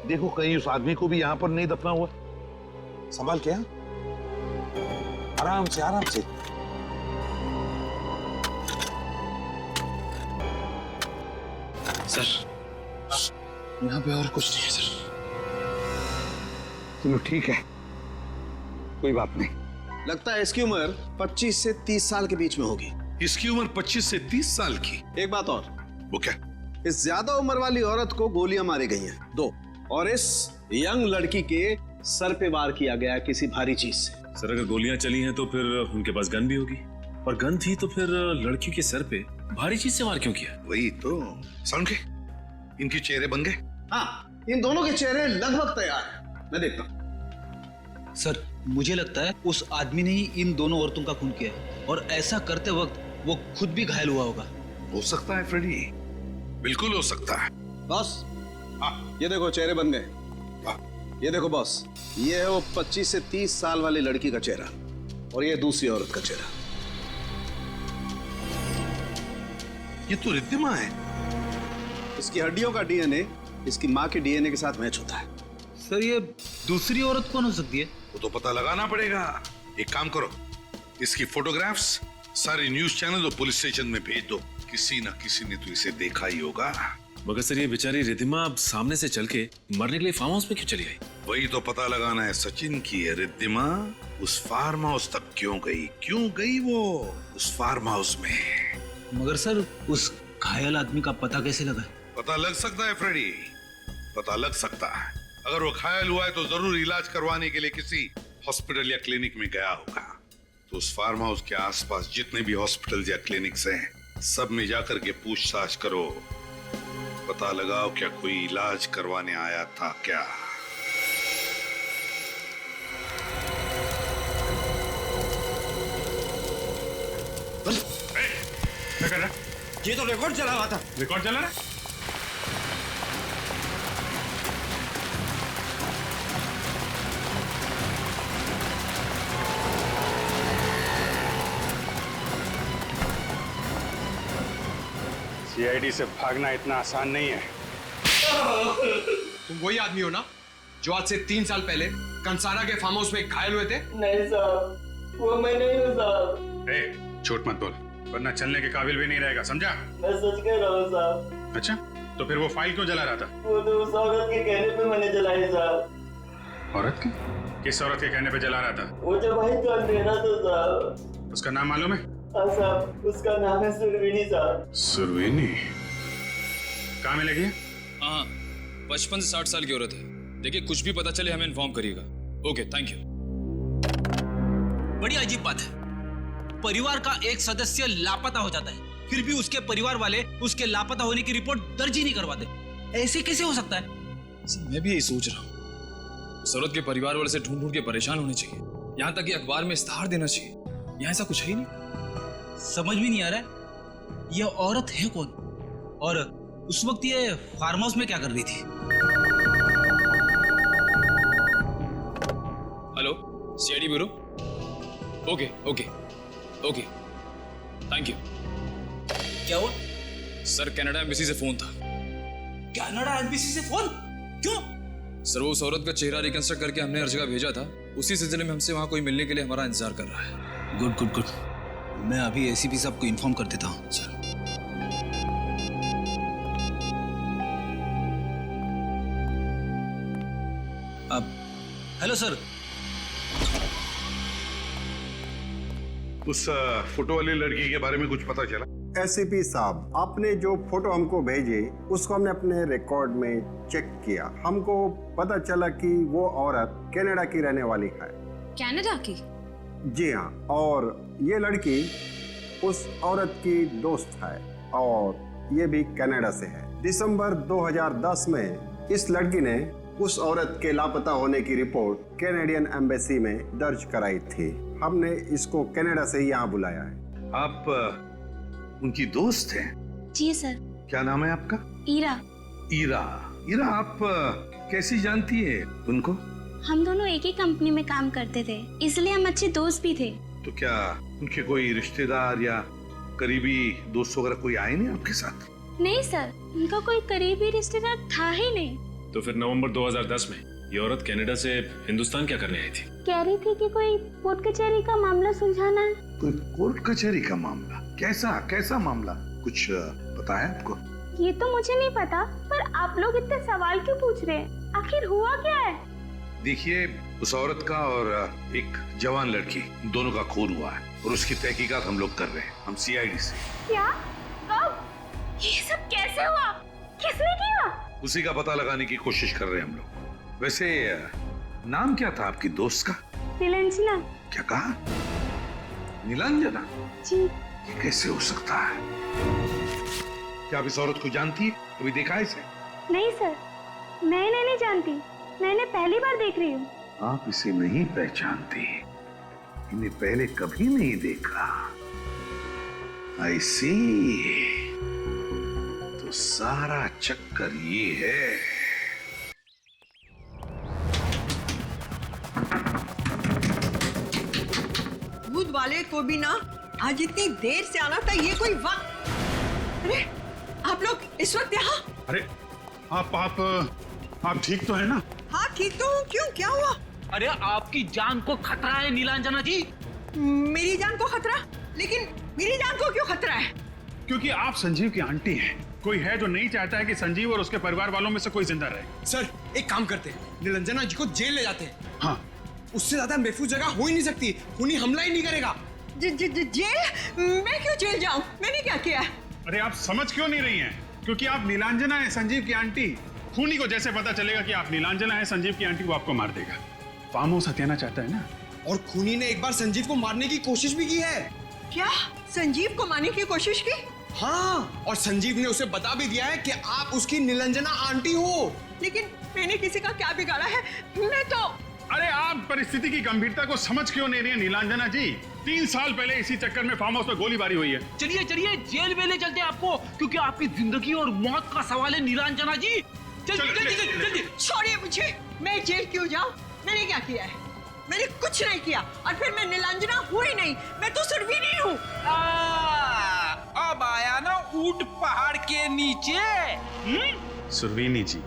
देखो कहीं उस आदमी को भी यहाँ पर नहीं दफना हुआ। संभाल के, हाँ? आराम से आराम से। सर यहाँ पे और कुछ नहीं है सर। चलो ठीक है, कोई बात नहीं। लगता है इसकी उम्र 25 से 30 साल के बीच में होगी। इसकी उम्र 25 से 30 साल की। एक बात और। वो क्या? इस ज्यादा उम्र वाली औरत को गोलियां मारी गई हैं 2, और इस यंग लड़की के सर पे वार किया गया किसी भारी चीज से। सर अगर गोलियां चली हैं तो फिर उनके पास गन भी होगी, और गन थी तो फिर लड़की के सर पे भारी चीज से वार क्यों किया? वही तो। साउंड के इनके चेहरे बन गए। हाँ इन दोनों के चेहरे लगभग तैयार हैं, मैं देखता हूँ। सर मुझे लगता है उस आदमी ने ही इन दोनों औरतों का खून किया है, और ऐसा करते वक्त वो खुद भी घायल हुआ होगा। हो सकता है फ्रेडी, बिल्कुल हो सकता है। बॉस ये देखो चेहरे बन गए। ये देखो बॉस, ये है वो 25 से 30 साल वाली लड़की का चेहरा, और ये दूसरी औरत का चेहरा। ये तो रिद्धिमा है। इसकी हड्डियों का डीएनए इसकी माँ के डीएनए के साथ मैच होता है। सर ये दूसरी औरत कौन हो सकती है? वो तो पता लगाना पड़ेगा। एक काम करो, इसकी फोटोग्राफ्स सारे न्यूज चैनल और पुलिस स्टेशन में भेज दो। किसी ना किसी ने तो इसे देखा ही होगा। मगर सर ये बेचारी रिद्धिमा अब सामने से चल के मरने के लिए फार्म हाउस में क्यों चली आई? वही तो पता लगाना है सचिन की। रिद्धिमा उस फार्म हाउस तक क्यों गई वो उस फार्म हाउस में? मगर सर उस घायल आदमी का पता कैसे लगा? पता लग सकता है फ्रेडी, पता लग सकता है। अगर वो घायल हुआ है तो जरूर इलाज करवाने के लिए किसी हॉस्पिटल या क्लिनिक में गया होगा। तो उस फार्म हाउस के आसपास जितने भी हॉस्पिटल या क्लिनिक्स हैं, सब में जाकर के पूछताछ करो। पता लगाओ क्या कोई इलाज करवाने आया था क्या। क्या कर रहा? ये तो रिकॉर्ड चला रहा था। रिकॉर्ड चला रहा? सीआईडी से भागना इतना आसान नहीं है। तुम वही आदमी हो ना जो आज से 3 साल पहले कंसारा के फार्म हाउस में घायल हुए थे? नहीं साहब, वो मैं नहीं हूँ साहब। झूठ मत बोल, वरना चलने के काबिल भी नहीं रहेगा, समझा? मैं सच कह रहा हूँ साहब। अच्छा, तो फिर वो फाइल क्यों जला रहा था? वो तो उस औरत के कहने पे मैंने जलाई साहब। औरत के? किस औरत के कहने पे जला रहा था? वो जो भाई का अंधेरा था साहब। उसका नाम मालूम है? हाँ साहब, उसका नाम है सुरवीनी साहब। सुरवीनी? कहाँ मिलेगी? हाँ 55 से 60 साल की औरत है। देखिए कुछ भी पता चले हमें इन्फॉर्म करिएगा। Okay thank you. बड़ी अजीब बात है, परिवार का एक सदस्य लापता हो जाता है, फिर भी उसके परिवार वाले उसके लापता होने की रिपोर्ट दर्ज ही नहीं करवाते। ऐसे कैसे हो सकता है? मैं भी यही सोच रहा हूँ। उस औरत के परिवार वाले से ढूंढ ढूंढ के परेशान होने चाहिए, यहाँ तक कि अखबार में इश्तेहार देना चाहिए। यहाँ ऐसा कुछ है ही नहीं। समझ भी नहीं आ रहा है यह औरत है कौन, और उस वक्त ये फार्म हाउस में क्या कर रही थी? Hello CID bureau. Okay okay okay thank you. क्या हुआ? सर कनाडा एम्बेसी से फोन था। कनाडा एम्बेसी से फोन? क्यों? सर वो उस औरत का चेहरा रिकंस्ट्रक्ट करके हमने हर जगह भेजा था। उसी सिलसिले में हमसे वहाँ कोई मिलने के लिए हमारा इंतजार कर रहा है। गुड गुड गुड, मैं अभी एसीपी साहब को इन्फॉर्म कर देता हूँ। सर अब हेलो सर। उस फोटो वाली लड़की के बारे में कुछ पता चला? एसीपी साहब, आपने जो फोटो हमको भेजे उसको हमने अपने रिकॉर्ड में चेक किया। हमको पता चला कि वो औरत कनाडा की रहने वाली है। कनाडा की? जी हाँ, और ये लड़की उस औरत की दोस्त है और ये भी कनाडा से है। दिसंबर 2010 में इस लड़की ने उस औरत के लापता होने की रिपोर्ट कैनेडियन एम्बेसी में दर्ज कराई थी। हमने इसको कनाडा से यहाँ बुलाया है। आप उनकी दोस्त हैं? जी सर। क्या नाम है आपका? ईरा। ईरा। ईरा, आप कैसी जानती है उनको? हम दोनों एक ही कंपनी में काम करते थे, इसलिए हम अच्छे दोस्त भी थे। तो क्या उनके कोई रिश्तेदार या करीबी दोस्त वगैरह कोई आए नहीं आपके साथ? नहीं सर, उनका कोई करीबी रिश्तेदार था ही नहीं। तो फिर नवंबर 2010 में ये औरत कनाडा से हिंदुस्तान क्या करने आई थी? कह रही थी कि कोई कोर्ट कचहरी का मामला सुलझाना है। कोई कोर्ट कचहरी का मामला? कैसा मामला? कुछ पता है आपको? ये तो मुझे नहीं पता, पर आप लोग इतने सवाल क्यों पूछ रहे हैं? आखिर हुआ क्या है? देखिए, उस औरत का और एक जवान लड़की दोनों का खून हुआ है और उसकी तहकीकात हम लोग कर रहे हैं, हम सीआईडी से। क्या? कब? ये सब कैसे हुआ? किसने किया? उसी का पता लगाने की कोशिश कर रहे हैं हम लोग। वैसे नाम क्या था आपकी दोस्त का? नीलांजना। क्या कहा? नीलांजना? जी। ये कैसे हो सकता है? क्या आप इस औरत को जानती है? कभी देखा है इसे? नहीं सर, मैं इन्हें नहीं जानती, मैं इन्हें पहली बार देख रही हूँ। आप इसे नहीं पहचानती? इन्हें पहले कभी नहीं देखा? आई सी। तो सारा चक्कर ये है। दूध वाले को भी ना आज इतनी देर से आना था, ये कोई वक्त? अरे आप लोग इस वक्त यहाँ? अरे आप ठीक तो है ना? हाँ ठीक तो हूँ। क्यों, क्या हुआ? अरे आपकी जान को खतरा है नीलांजना जी। मेरी जान को खतरा? लेकिन मेरी जान को क्यों खतरा है? क्योंकि आप संजीव की आंटी हैं। कोई है जो नहीं चाहता है कि संजीव और उसके परिवार वालों में से कोई जिंदा रहे। सर एक काम करते हैं, नीलांजना जी को जेल ले जाते हैं। हाँ, उससे ज्यादा महफूज जगह हो ही नहीं सकती। खूनी हमला ही नहीं करेगा। जेल? मैं क्यों जेल जाऊं? मैंने क्या किया? अरे आप समझ क्यों नहीं रही हैं? क्योंकि आप नीलांजना है, संजीव की आंटी। खूनी को जैसे पता चलेगा कि आप नीलांजना है, संजीव की आंटी, वो आपको मार देगा। फार्म हाउस हथियाना चाहता है ना? और खूनी ने एक बार संजीव को मारने की कोशिश भी की है। क्या? संजीव को मारने की कोशिश की? हाँ, और संजीव ने उसे बता भी दिया है कि आप उसकी नीलांजना आंटी हो। लेकिन मैंने किसी का क्या बिगाड़ा है? मैं तो... अरे आप परिस्थिति की गंभीरता को समझ क्यों नहीं रही है नीलांजना जी? 3 साल पहले इसी चक्कर में फार्म हाउस में गोलीबारी हुई है। चलिए चलिए, जेल में ले चलते हैं आपको, क्योंकि आपकी जिंदगी और मौत का सवाल है नीलांजना जी। जल्दी। छोड़िए मुझे, मैं जेल क्यों जाऊं? मैंने क्या किया है? मैंने कुछ नहीं किया, और फिर मैं नीलांजना हूँ ही नहीं, मैं तो सुरवीनी हूँ। अब आया ना ऊंट पहाड़ के नीचे। सुरवीनी जी।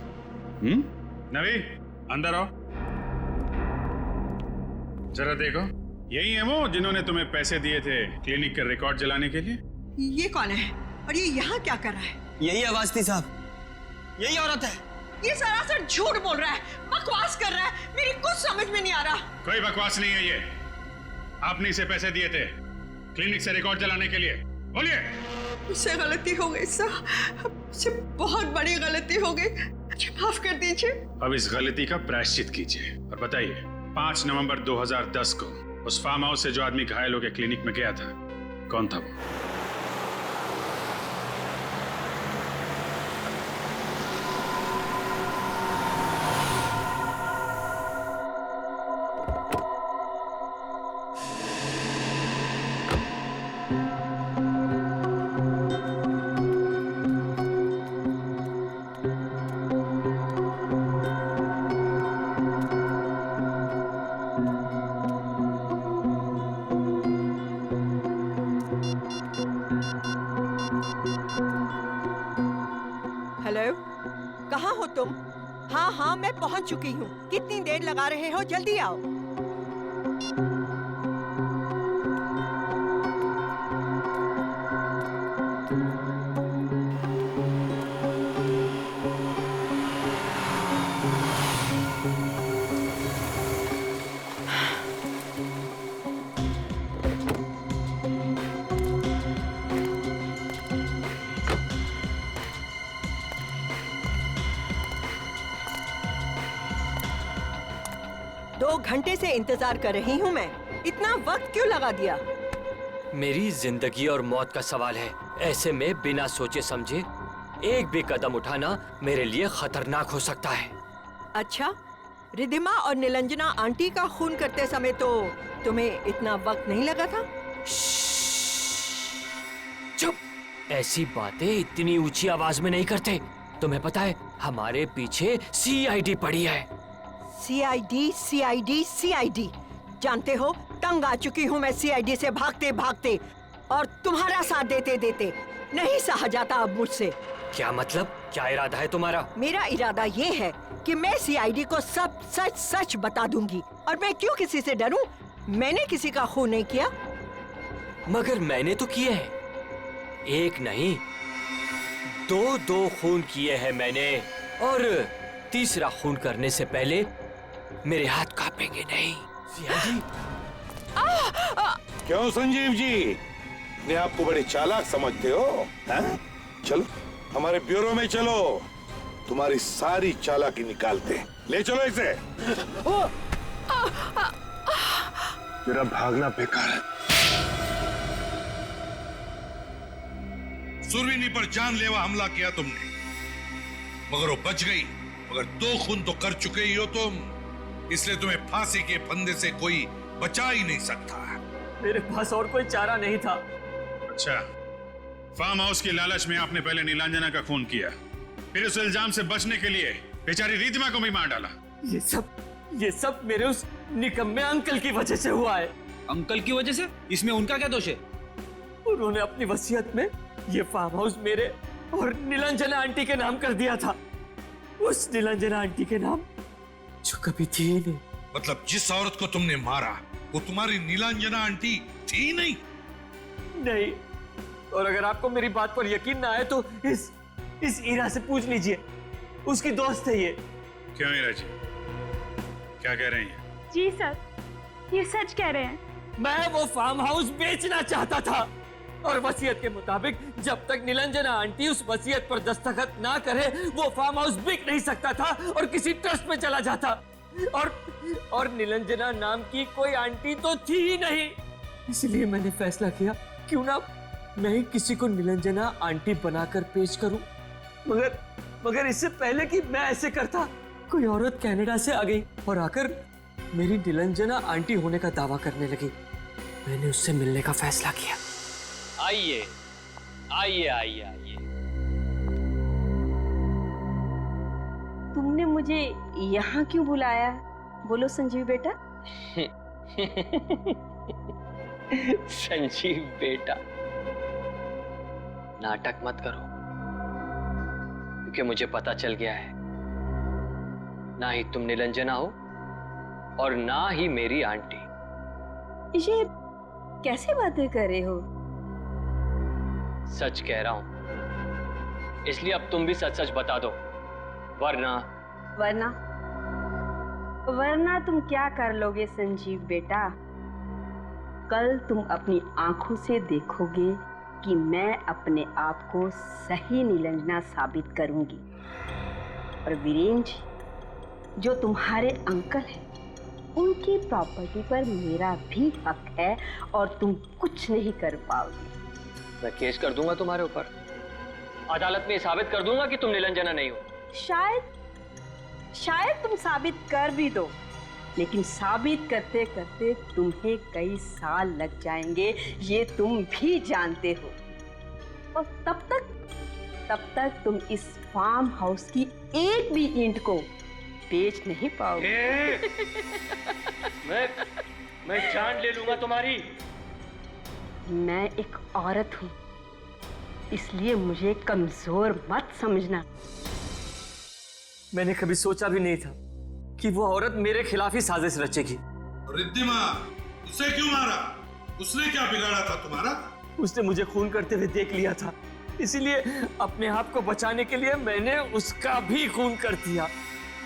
नवी, अंदर आओ। जरा देखो, यही है वो जिन्होंने तुम्हें पैसे दिए थे क्लिनिक के रिकॉर्ड जलाने के लिए? ये कौन है और ये यहाँ क्या कर रहा है? यही आवाज थी साहब, यही औरत है। ये सरासर झूठ बोल रहा है, बकवास कर रहा है, मेरी कुछ समझ में नहीं आ रहा। कोई बकवास नहीं है ये। आपने इसे पैसे दिए थे क्लिनिक से रिकॉर्ड जलाने के लिए। बोलिए। मुझसे गलती हो गई साहब, मुझसे बहुत बड़ी गलती हो गई, माफ कर दीजिए। अब इस गलती का प्रायश्चित कीजिए और बताइए, 5 नवंबर 2010 को उस फार्म हाउस से जो आदमी घायल होकर क्लिनिक में गया था, कौन था वो? हेलो, कहाँ हो तुम? हाँ हाँ, मैं पहुंच चुकी हूँ। कितनी देर लगा रहे हो? जल्दी आओ। दो घंटे से इंतजार कर रही हूँ मैं। इतना वक्त क्यों लगा दिया? मेरी जिंदगी और मौत का सवाल है। ऐसे में बिना सोचे समझे एक भी कदम उठाना मेरे लिए खतरनाक हो सकता है। अच्छा, रिधिमा और निलंजना आंटी का खून करते समय तो तुम्हें इतना वक्त नहीं लगा था? चुप! ऐसी बातें इतनी ऊंची आवाज में नहीं करते। तुम्हें पता है हमारे पीछे सीआईडी पड़ी है। CID, CID, CID. जानते हो, तंग आ चुकी हूँ मैं सीआईडी से भागते भागते, और तुम्हारा साथ देते देते नहीं सहा जाता अब मुझसे। क्या मतलब? क्या इरादा है तुम्हारा? मेरा इरादा ये है कि मैं सीआईडी को सब सच सच बता दूंगी। और मैं क्यों किसी से डरूं? मैंने किसी का खून नहीं किया। मगर मैंने तो किए हैं। एक नहीं, दो खून किए हैं मैंने। और तीसरा खून करने से पहले मेरे हाथ कांपेंगे नहीं। सीआईडी। क्यों संजीव जी, अपने आप को बड़े चालाक समझते हो? हैं? चलो हमारे ब्यूरो में चलो, तुम्हारी सारी चालाकी निकालते हैं। ले चलो इसे। मेरा भागना बेकार है। सुरवीनी पर जानलेवा हमला किया तुमने, मगर वो बच गई। मगर 2 खून तो कर चुके ही हो तुम, इसलिए तुम्हें फांसी के फंदे से कोई बचा ही नहीं सकता। मेरे पास और कोई चारा नहीं था। अच्छा, फार्म हाउस की लालच में आपने पहले नीलांजना का खून किया, फिर उस इल्जाम से बचने के लिए बेचारी रिधिमा को भी मार डाला। ये सब मेरे उस निकम्मे अंकल की वजह से हुआ है। अंकल की वजह से? इसमें उनका क्या दोष है? उन्होंने अपनी वसीयत में ये फार्म हाउस मेरे और नीलांजना आंटी के नाम कर दिया था। उस नीलांजना आंटी के नाम जो कभी थी ही नहीं। मतलब जिस औरत को तुमने मारा वो तुम्हारी नीलांजना आंटी थी नहीं? नहीं। और अगर आपको मेरी बात पर यकीन ना आए तो इस ईरा से पूछ लीजिए, उसकी दोस्त है ये। क्यों ईरा जी, क्या कह रही हैं? जी सर, ये सच कह रहे हैं। मैं वो फार्म हाउस बेचना चाहता था, और वसीयत के मुताबिक जब तक नीलांजना आंटी उस वसीयत पर दस्तखत ना करे वो फार्म हाउस बिक नहीं सकता था और किसी ट्रस्ट में चला जाता। और नीलांजना नाम की कोई आंटी तो थी ही नहीं। इसलिए मैंने फैसला किया क्यों ना मैं ही किसी को नीलांजना आंटी बनाकर पेश करूं। मगर इससे पहले कि मैं ऐसे करता, कोई औरत कनाडा से आ गई और आकर मेरी नीलांजना आंटी होने का दावा करने लगी। मैंने उससे मिलने का फैसला किया। आइए आइए आइए आइए। तुमने मुझे यहाँ क्यों बुलाया? बोलो संजीव बेटा। संजीव बेटा, नाटक मत करो, क्योंकि मुझे पता चल गया है ना ही तुम निलंजना हो और ना ही मेरी आंटी। ये कैसे बातें कर रहे हो? सच कह रहा हूं, इसलिए अब तुम भी सच सच बता दो, वरना तुम क्या कर लोगे संजीव बेटा? कल तुम अपनी आंखों से देखोगे कि मैं अपने आप को सही नीलांजना साबित करूंगी। और वीरेंद्र जी, जो तुम्हारे अंकल हैं, उनकी प्रॉपर्टी पर मेरा भी हक है और तुम कुछ नहीं कर पाओगे। मैं केस कर दूंगा तुम्हारे ऊपर, अदालत में साबित कर दूंगा कि तुम निलंजना नहीं हो। शायद तुम साबित कर भी दो, लेकिन साबित करते करते तुम्हें कई साल लग जाएंगे, ये तुम भी जानते हो। और तब तक तुम इस फार्म हाउस की एक भी ईंट को बेच नहीं पाओगे। मैं जान ले लूंगा तुम्हारी। मैं एक औरत हूं, इसलिए मुझे कमजोर मत समझना। मैंने कभी सोचा भी नहीं था कि वो औरत मेरे खिलाफ ही साजिश रचेगी। रिद्धिमा, उसे क्यों मारा? उसने क्या बिगाड़ा था तुम्हारा? उसने मुझे खून करते हुए देख लिया था, इसीलिए अपने आप को बचाने के लिए मैंने उसका भी खून कर दिया।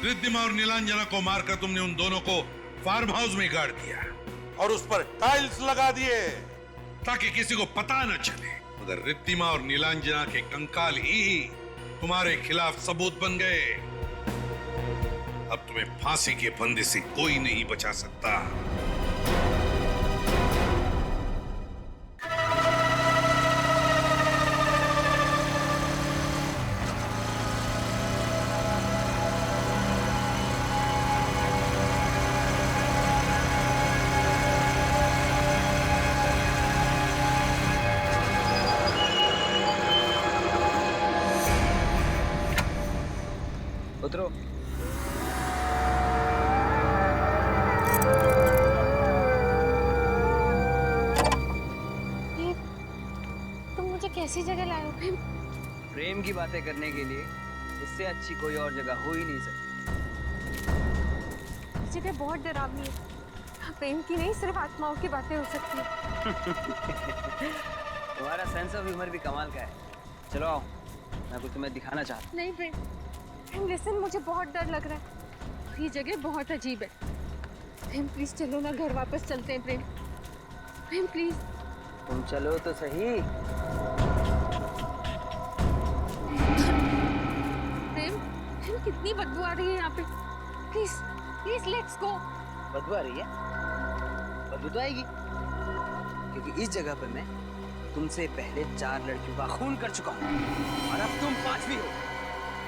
रिद्धिमा और नीलांजना को मारकर तुमने उन दोनों को फार्म हाउस में गाड़ दिया और उस पर टाइल्स लगा दिए ताकि किसी को पता न चले। मगर रिद्धिमा और नीलांजना के कंकाल ही तुम्हारे खिलाफ सबूत बन गए। अब तुम्हें फांसी के फंदे से कोई नहीं बचा सकता। उतरो। ये तुम मुझे कैसी जगह लाए हो प्रेम? प्रेम की बातें करने के लिए इससे अच्छी कोई और जगह हो ही नहीं सकती। ये जगह बहुत डरावनी है। प्रेम की नहीं, सिर्फ आत्माओं की बातें हो सकती है। तुम्हारा सेंस ऑफ ह्यूमर भी कमाल का है। चलो आओ, मैं कुछ तुम्हें दिखाना चाहता हूँ। नहीं प्रेम, लिसन, मुझे बहुत डर लग रहा है। ये जगह बहुत अजीब है। प्रेम प्लीज चलो ना, घर वापस चलते हैं प्रेम। प्रेम प्लीज। तुम चलो तो सही। प्रेम, प्रेम कितनी बदबू आ रही है यहाँ पे। Please please let's go. बदबू आ रही है? बदबू तो आएगी, क्योंकि इस जगह पर मैं तुमसे पहले 4 लड़कियों का खून कर चुका हूँ और अब तुम 5वीं हो।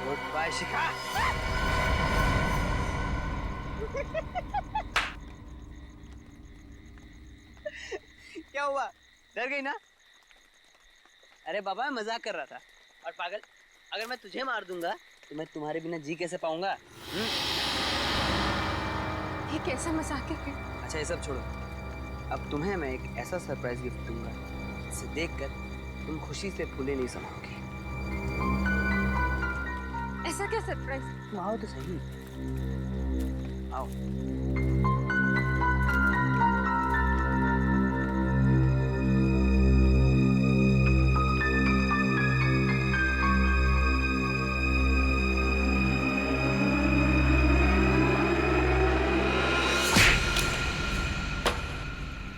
गुड बाय शिखा। क्या हुआ, डर गई ना? अरे बाबा, मैं मजाक कर रहा था। और पागल, अगर मैं तुझे मार दूंगा तो मैं तुम्हारे बिना जी कैसे पाऊंगा? ये कैसा मजाक है? अच्छा ये सब छोड़ो, अब तुम्हें मैं एक ऐसा सरप्राइज गिफ्ट दूंगा जिसे देखकर तुम खुशी से फूले नहीं समाओगे। ऐसा क्या सरप्राइज? तुम आओ तो सही, आओ।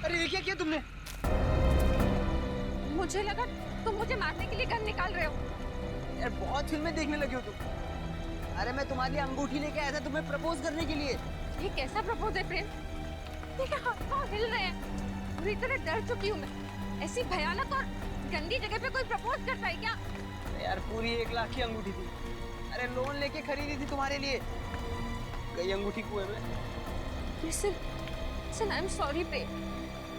अरे ये क्या किया तुमने? मुझे लगा तुम मुझे मारने के लिए गन निकाल रहे हो। यार बहुत फिल्में देखने लगी हो तुम। अरे मैं तुम्हारे लिए अंगूठी लेके आया था तुम्हें प्रपोज करने के लिए। ये कैसा प्रपोज है प्रेम? देखो हाथ पाँव हिल रहे हैं। पूरी तरह डर चुकी हूँ मैं। ऐसी भयानक और गंदी जगह पे कोई प्रपोज करता है क्या? यार पूरी 1 लाख की अंगूठी थी। अरे लोन लेके खरीदी थी तुम्हारे लिए। गई अंगूठी कुएं में। Listen, I am sorry Prem.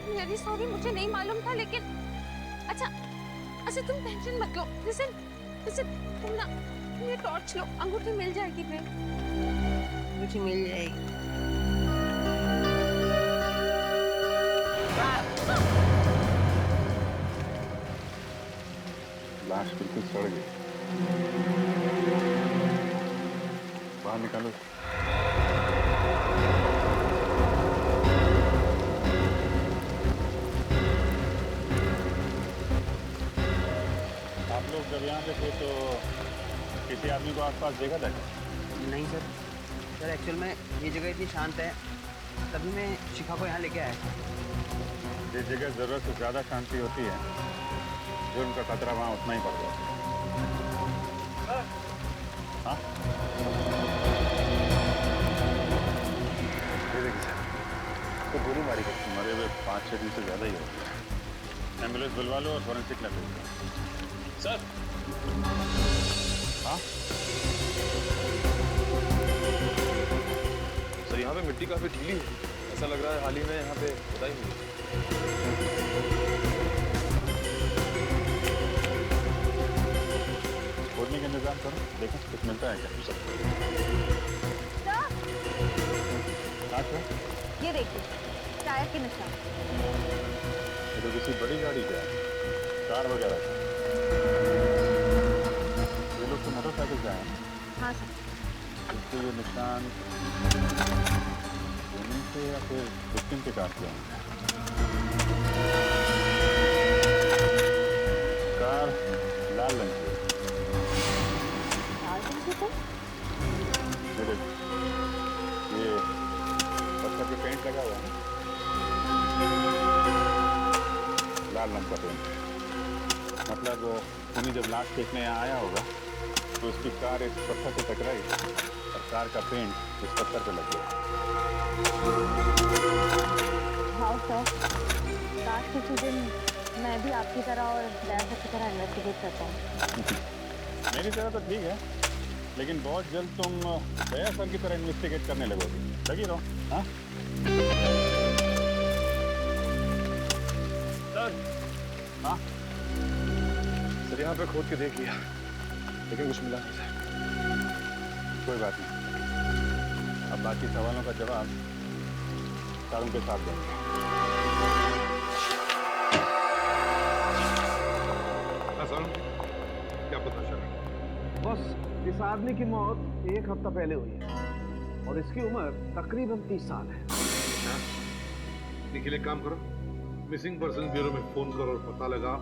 Very sorry, मुझे नहीं मालूम था। लेकिन अच्छा तुम टेंशन मत लो। लिसन, तुम ना ये टॉर्च लो, अंगूठी मिल जाएगी प्रेम। अंगूठी मिल जाएगी। लाश बिल्कुल सड़ गई। बाहर निकालो। आप लोग जब यहाँ पे थे तो किसी आदमी को आसपास देखा था? नहीं सर, एक्चुअल में ये जगह इतनी शांत है तभी मैं शिखा को यहाँ लेके आया था। जिस जगह जरूरत से ज्यादा शांति होती है, जुर्म का खतरा वहाँ उतना ही बढ़ जाता है। हाँ? ये देखिए सर, तो गोली मारी गई। मरे हुए 5-6 दिन से ज्यादा ही हो गया। एम्बुलेंस बुलवा लो और फॉरेंसिक लैब भेजो। सर। हाँ? सर यहाँ पे मिट्टी काफी ढीली है। ऐसा लग रहा है हाल ही में यहाँ पे खुदाई हुई। खोदने का इंतजाम करो, देखो कुछ मिलता है क्या? ये देखिए, टायर के निशान। ये तो किसी बड़ी गाड़ी का है, कार वगैरह का। ये लोग तो मोटरसाइकिल से आए हैं। हाँ सर। निशान जमीन से या फिर विक्टिम के काट दिया कार लाल रंग की ये पत्थर पे पेंट लगा हुआ है लाल रंग का पेंट मतलब उन्हें जब लाश फेंकने यहाँ आया होगा तो उसकी कार इस पत्थर से टकराई और कार का पेंट इस पत्थर पे लग गया। हाँ सर, काश किसी दिन मैं भी आपकी तरह और डैड की तरह इन्वेस्टिगेट करता हूँ। मेरी तरह तो ठीक है, लेकिन बहुत जल्द तुम दया सर की तरह इन्वेस्टिगेट करने लगोगी। लगी रहो। हाँ सर। हाँ सर यहाँ पे खोद के देख लिया लेकिन कुछ मिला नहीं सर। कोई बात नहीं, अब बाकी सवालों का जवाब सारुण के साथ देंगे। क्या पता चला? बस इस आदमी की मौत 1 हफ्ता पहले हुई है और इसकी उम्र तकरीबन 30 साल है। निखिल एक काम करो, मिसिंग पर्सन ब्यूरो में फोन करो और पता लगा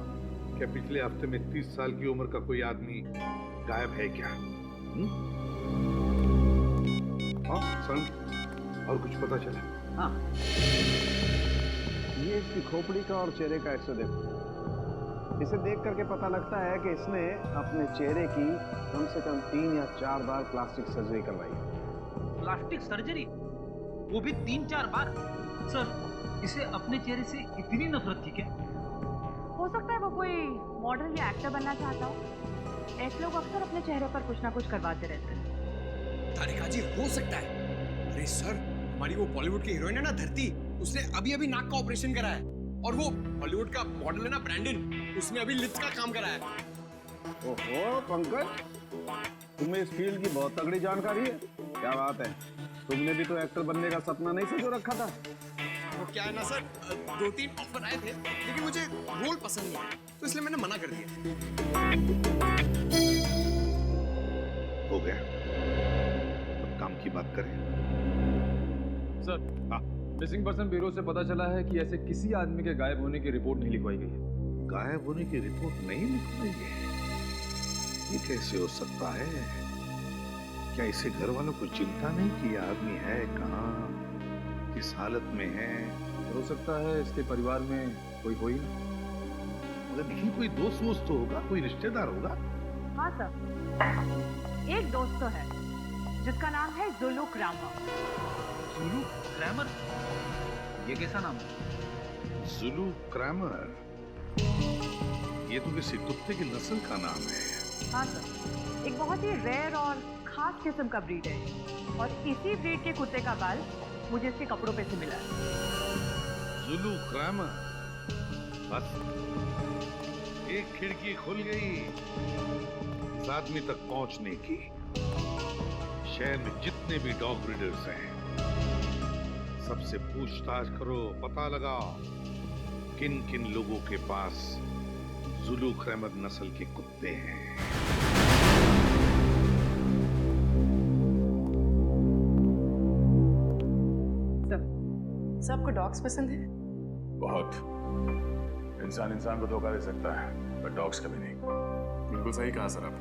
कि पिछले हफ्ते में 30 साल की उम्र का कोई आदमी गायब है क्या। हाँ सर, और कुछ पता चला? हाँ, ये इसकी खोपड़ी का और चेहरे का एक्सरे देखो। इसे देख करके पता लगता है कि इसने अपने चेहरे की कम से कम 3 या 4 बार प्लास्टिक सर्जरी करवाई है। Plastic surgery? वो भी 3-4 बार? सर, इसे अपने चेहरे से इतनी नफरत थी क्या? हो सकता है वो कोई मॉडल या एक्टर बनना चाहता हो। ऐसे लोग अक्सर अपने चेहरे पर कुछ ना कुछ करवाते रहते हैं। तारिका जी, हो सकता है। अरे सर, हमारी वो बॉलीवुड की हीरोइन है ना धरती, उसने अभी नाक का ऑपरेशन करा है। और वो हॉलीवुड का मॉडल है ना ब्रैंडन, उसने अभी लिप्स का काम करा है। ओहो पंकज, तुम्हें इस फील्ड की बहुत तगड़ी जानकारी है। क्या बात है, तुमने भी तो एक्टर बनने का सपना नहीं संजो रखा था? वो क्या है ना सर, 2-3 ऑफर आए थे लेकिन मुझे रोल पसंद नहीं आया तो इसलिए मैंने मना कर दिया। हो गया, अब काम की बात करें। सर, मिसिंग पर्सन ब्यूरो से पता चला है कि ऐसे किसी आदमी के गायब होने की रिपोर्ट नहीं लिखवाई गई है। गायब होने की रिपोर्ट नहीं लिखवाई गई? ये कैसे हो सकता है? क्या इसे घर वालों को चिंता नहीं कि आदमी है कहाँ, किस हालत में है? हो सकता है इसके परिवार में कोई हो ही ना। मगर देखिए, कोई दोस्त वोस्त तो होगा, कोई रिश्तेदार होगा। हाँ सर, एक दोस्त तो है जिसका नाम है जुलू क्रैमर। जुलू क्रैमर? ये कैसा नाम है? जुलू क्रैमर? ये तो किसी कुत्ते की नस्ल का नाम है। हाँ सर, एक बहुत ही रेयर और खास किस्म का ब्रीड है और इसी ब्रीड के कुत्ते का बाल मुझे इसके कपड़ों पे से मिला है। जुलू क्रैमर, बस एक खिड़की खुल गई इस आदमी तक पहुंचने की। शहर में जितने भी डॉग ब्रीडर्स हैं, सबसे पूछताछ करो, पता लगाओ किन किन लोगों के पास जुलू क्रैमर नस्ल के कुत्ते हैं। सबको डॉग्स पसंद है? बहुत। इंसान को धोखा दे सकता है, पर डॉग्स कभी नहीं। बिल्कुल सही कहा सर आप।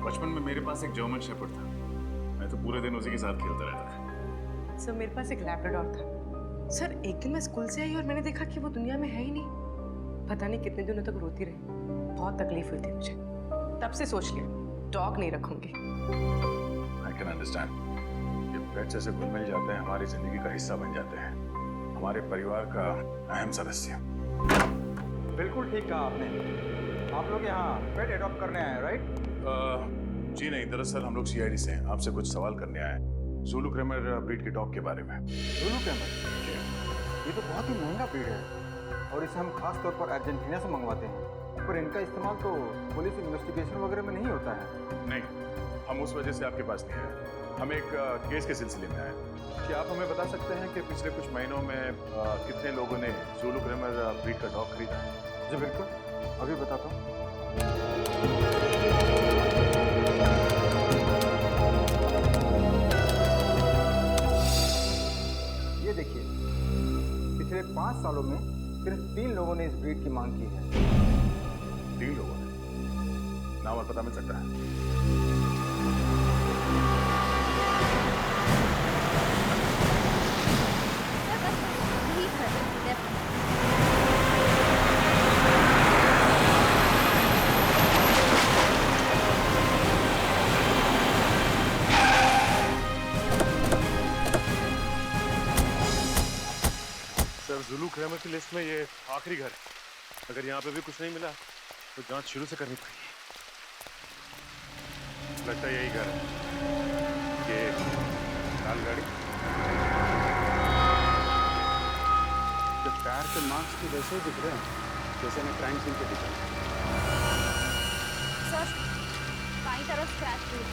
बचपन में मेरे पास एक जर्मन शेपर्ड था, मैं तो पूरे दिन उसी के साथ खेलता रहता था। सर, मेरे पास एक लैब्राडोर था। सर, एक दिन मैं स्कूल से आई और मैंने देखा कि वो दुनिया में है ही नहीं। पता नहीं कितने दिनों तक रोती रही, बहुत तकलीफ हुई थी मुझे। तब से सोच लिया डॉग नहीं रखूंगी। I can understand। ये पेट्स ऐसे घुल मिल जाते हैं, हमारी जिंदगी का हिस्सा बन जाते हैं, हमारे परिवार का अहम सदस्य। बिल्कुल ठीक कहा आपने। आप लोग यहाँ पेट एडॉप्ट करने आए हैं, राइट? जी नहीं, दरअसल हम लोग CID से हैं, आपसे कुछ सवाल करने आए हैं जुलू क्रैमर ब्रीड के डॉग के बारे में। जुलू क्रैमर? ये तो बहुत ही महंगा ब्रीड है और इसे हम खास तौर पर अर्जेंटीना से मंगवाते हैं, पर इनका इस्तेमाल तो पुलिस इन्वेस्टिगेशन वगैरह में नहीं होता है। नहीं, हम उस वजह से आपके पास नहीं आए, हम एक केस के सिलसिले में आए। क्या आप हमें बता सकते हैं कि पिछले कुछ महीनों में कितने लोगों ने जुलू क्रैमर ब्रीड का डॉग खरीदा है? जी बिल्कुल, अभी बताता हूँ। सालों में सिर्फ 3 लोगों ने इस ब्रीड की मांग की है। 3 लोगों ने? नाम और पता मिल सकता है? जुलू क्रेमर की लिस्ट में ये आखिरी घर है। अगर यहाँ पे भी कुछ नहीं मिला तो जांच शुरू से करनी पड़ेगी। लगता है यही घर है। ये लाल गाड़ी। तो टायर के मार्क्स भी वैसे ही दिख रहे हैं जैसे मैं क्राइम सीन पे दिखा। सर बाईं तरफ क्रैश हुई।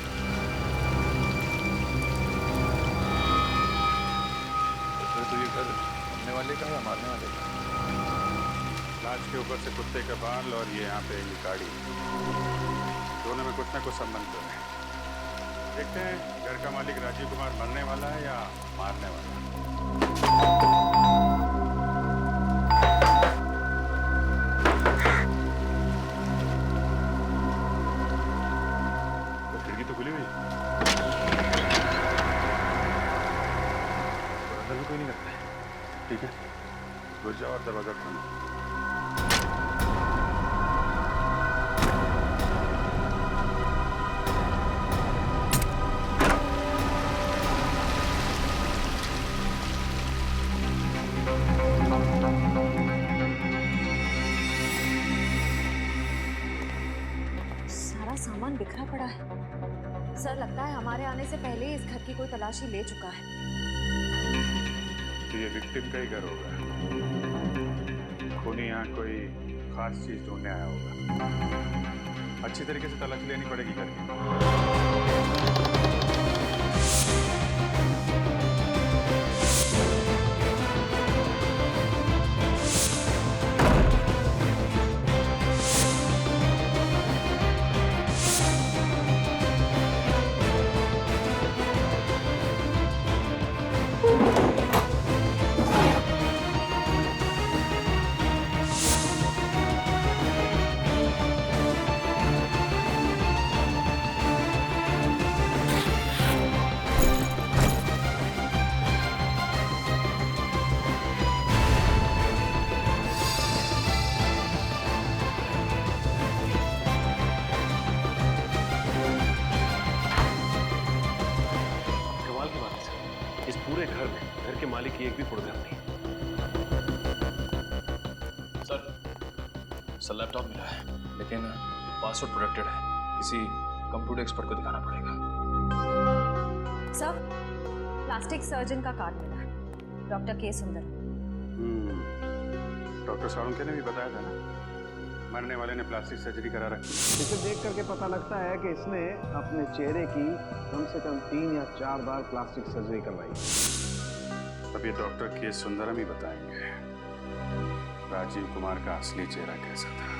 तो ये घर मारने वाले का या मारने वाले का? लाश के ऊपर से कुत्ते का बाल और ये यहाँ पे ये गाड़ी, दोनों में कुछ ना कुछ संबंध तो है। देखते हैं घर का मालिक राजीव कुमार मरने वाला है या मारने वाला है। तो खिड़की तो खुली हुई, अंदर भी कोई नहीं करता है। ठीक है, घुस जाओ और दरवाजा खोलो। सारा सामान बिखरा पड़ा है। सर लगता है हमारे आने से पहले ही इस घर की कोई तलाशी ले चुका है। तो ये विक्टिम का ही घर होगा। खूनी यहाँ कोई खास चीज ढूंढने आया होगा। अच्छी तरीके से तलाशी लेनी पड़ेगी घर की। घर के मालिक की एक भी फोटोग्राफ नहीं। सर लैपटॉप मिला है लेकिन पासवर्ड प्रोटेक्टेड है। किसी कंप्यूटर एक्सपर्ट को दिखाना पड़ेगा। सर प्लास्टिक सर्जन का कार्ड मिला है, डॉक्टर के सुंदर। डॉक्टर साळुंखे ने भी बताया था ना, मरने वाले ने प्लास्टिक सर्जरी करा रखी। इसे देख करके पता लगता है कि इसने अपने चेहरे की कम से कम 3 या 4 बार प्लास्टिक सर्जरी करवाई। अब ये डॉक्टर के सुंदरम ही बताएंगे राजीव कुमार का असली चेहरा कैसा था।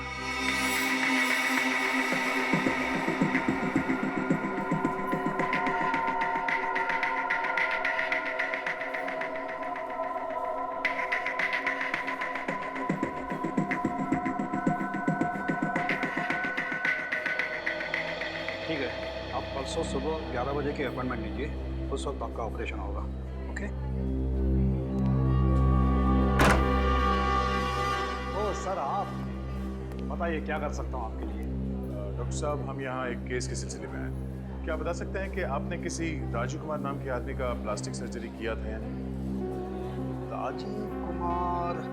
ठीक है, आप परसों सुबह 11 बजे की अपॉइंटमेंट लीजिए, उस वक्त आपका ऑपरेशन होगा। ओके? ओ सर, आप बताइए क्या कर सकता हूँ आपके लिए। डॉक्टर साहब, हम यहाँ एक केस के सिलसिले में हैं। क्या आप बता सकते हैं कि आपने किसी राजीव कुमार नाम के आदमी का प्लास्टिक सर्जरी किया था या नहीं? राजीव कुमार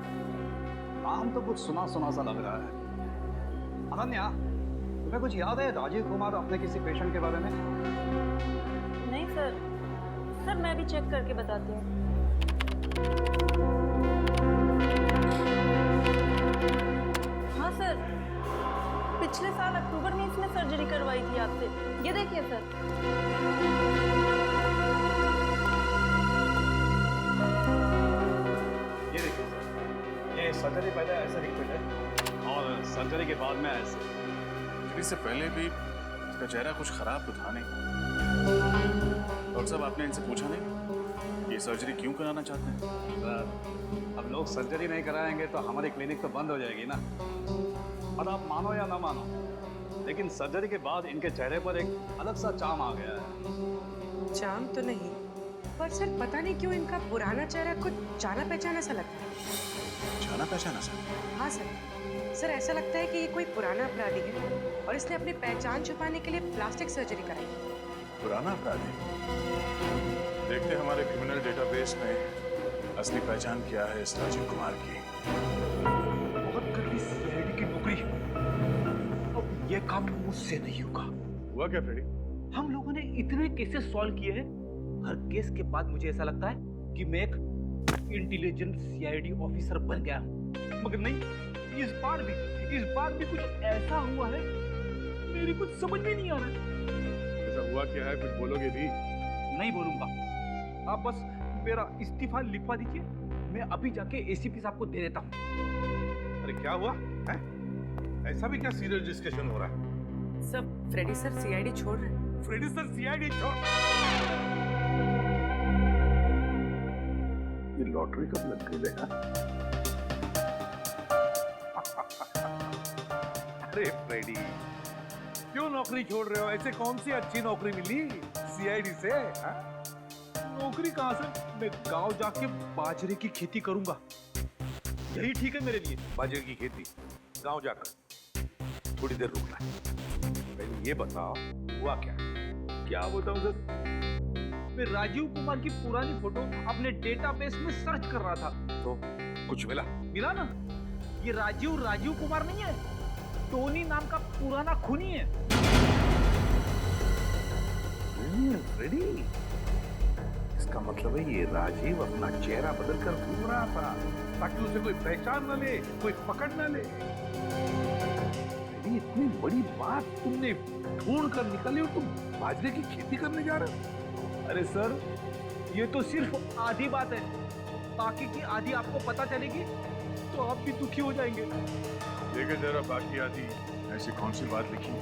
नाम तो कुछ सुना सुना सा लग रहा है। अनन्या, तुम्हें कुछ याद है राजीव कुमार अपने किसी पेशेंट के बारे में? नहीं सर, सर मैं भी चेक करके बताती हूँ। हाँ सर, पिछले साल अक्टूबर में इसने सर्जरी करवाई थी आपसे। ये देखिए सर। ये देखिए सर, ये सर्जरी पहले ऐसे रिपीट है और सर्जरी के बाद में ऐसे। इससे पहले भी इसका चेहरा कुछ खराब तो था नहीं। डॉक्टर साहब, आपने इनसे पूछा नहीं ये सर्जरी क्यों कराना चाहते हैं? सर, अब लोग सर्जरी नहीं कराएंगे तो हमारी क्लिनिक तो बंद हो जाएगी ना। और आप मानो या ना मानो, लेकिन सर्जरी के बाद इनके चेहरे पर एक अलग सा चार्म आ गया है। चार्म तो नहीं, पर सर पता नहीं क्यों इनका पुराना चेहरा कुछ जाना पहचाना सा लगता है। जाना पहचाना सा? हाँ सर ऐसा लगता है कि ये कोई पुराना अपराधी है और इसने अपनी पहचान छुपाने के लिए प्लास्टिक सर्जरी कराई। पुराना अपराधी? देखते हमारे क्रिमिनल डेटाबेस में असली पहचान क्या है इस राजीव कुमार की। बहुत कड़वी सीआईडी की नौकरी, अब ये काम मुझसे नहीं होगा। हुआ क्या फ्रेडी? हम लोगों ने इतने केसेस सॉल्व किए हैं, हर केस के बाद मुझे ऐसा लगता है कि मैं एक इंटेलिजेंट सीआईडी ऑफिसर बन गया हूं। मगर नहीं, इस बार भी कुछ ऐसा हुआ है, मेरी कुछ समझ में नहीं आ रहा है। ऐसा हुआ क्या है, कुछ बोलोगे भी? नहीं बोलूंगा, आप बस मेरा इस्तीफा लिखवा दीजिए, मैं अभी जाके एसीपी साहब को दे देता हूँ। अरे क्या हुआ है? ऐसा भी क्या सीरियस डिस्कशन हो रहा है? सब फ्रेडी सर सीआईडी छोड़ रहे हैं। फ्रेडी सर सीआईडी छोड़? ये लॉटरी कब लग गई है? अरे फ्रेडी, क्यों नौकरी छोड़ रहे हो? ऐसे कौन सी अच्छी नौकरी मिली सीआईडी से? हा? नौकरी कहाँ से? मैं गांव जाके बाजरे की खेती करूंगा, यही ठीक है मेरे लिए। बाजरे की खेती गांव जाकर? थोड़ी देर रुकना है, पहले ये बताओ हुआ क्या? क्या बताऊं सर, मैं राजीव कुमार की पुरानी फोटो अपने डेटाबेस में सर्च कर रहा था। तो कुछ मिला? मिला ना, ये राजीव कुमार नहीं है, टोनी नाम का पुराना खूनी है। फ्रेडी, इसका मतलब है ये राजीव अपना चेहरा बदलकर घूम रहा था ताकि उसे कोई पहचान न ले, कोई पकड़ न ले। इतनी बड़ी बात तुमने ढूंढ कर निकाली और तुम बाजरे की खेती करने जा रहे हो? अरे सर, ये तो सिर्फ आधी बात है, बाकी की आधी आपको पता चलेगी तो आप भी दुखी हो जाएंगे। देखिए जरा बाकी आदि ऐसी कौन सी बात लिखी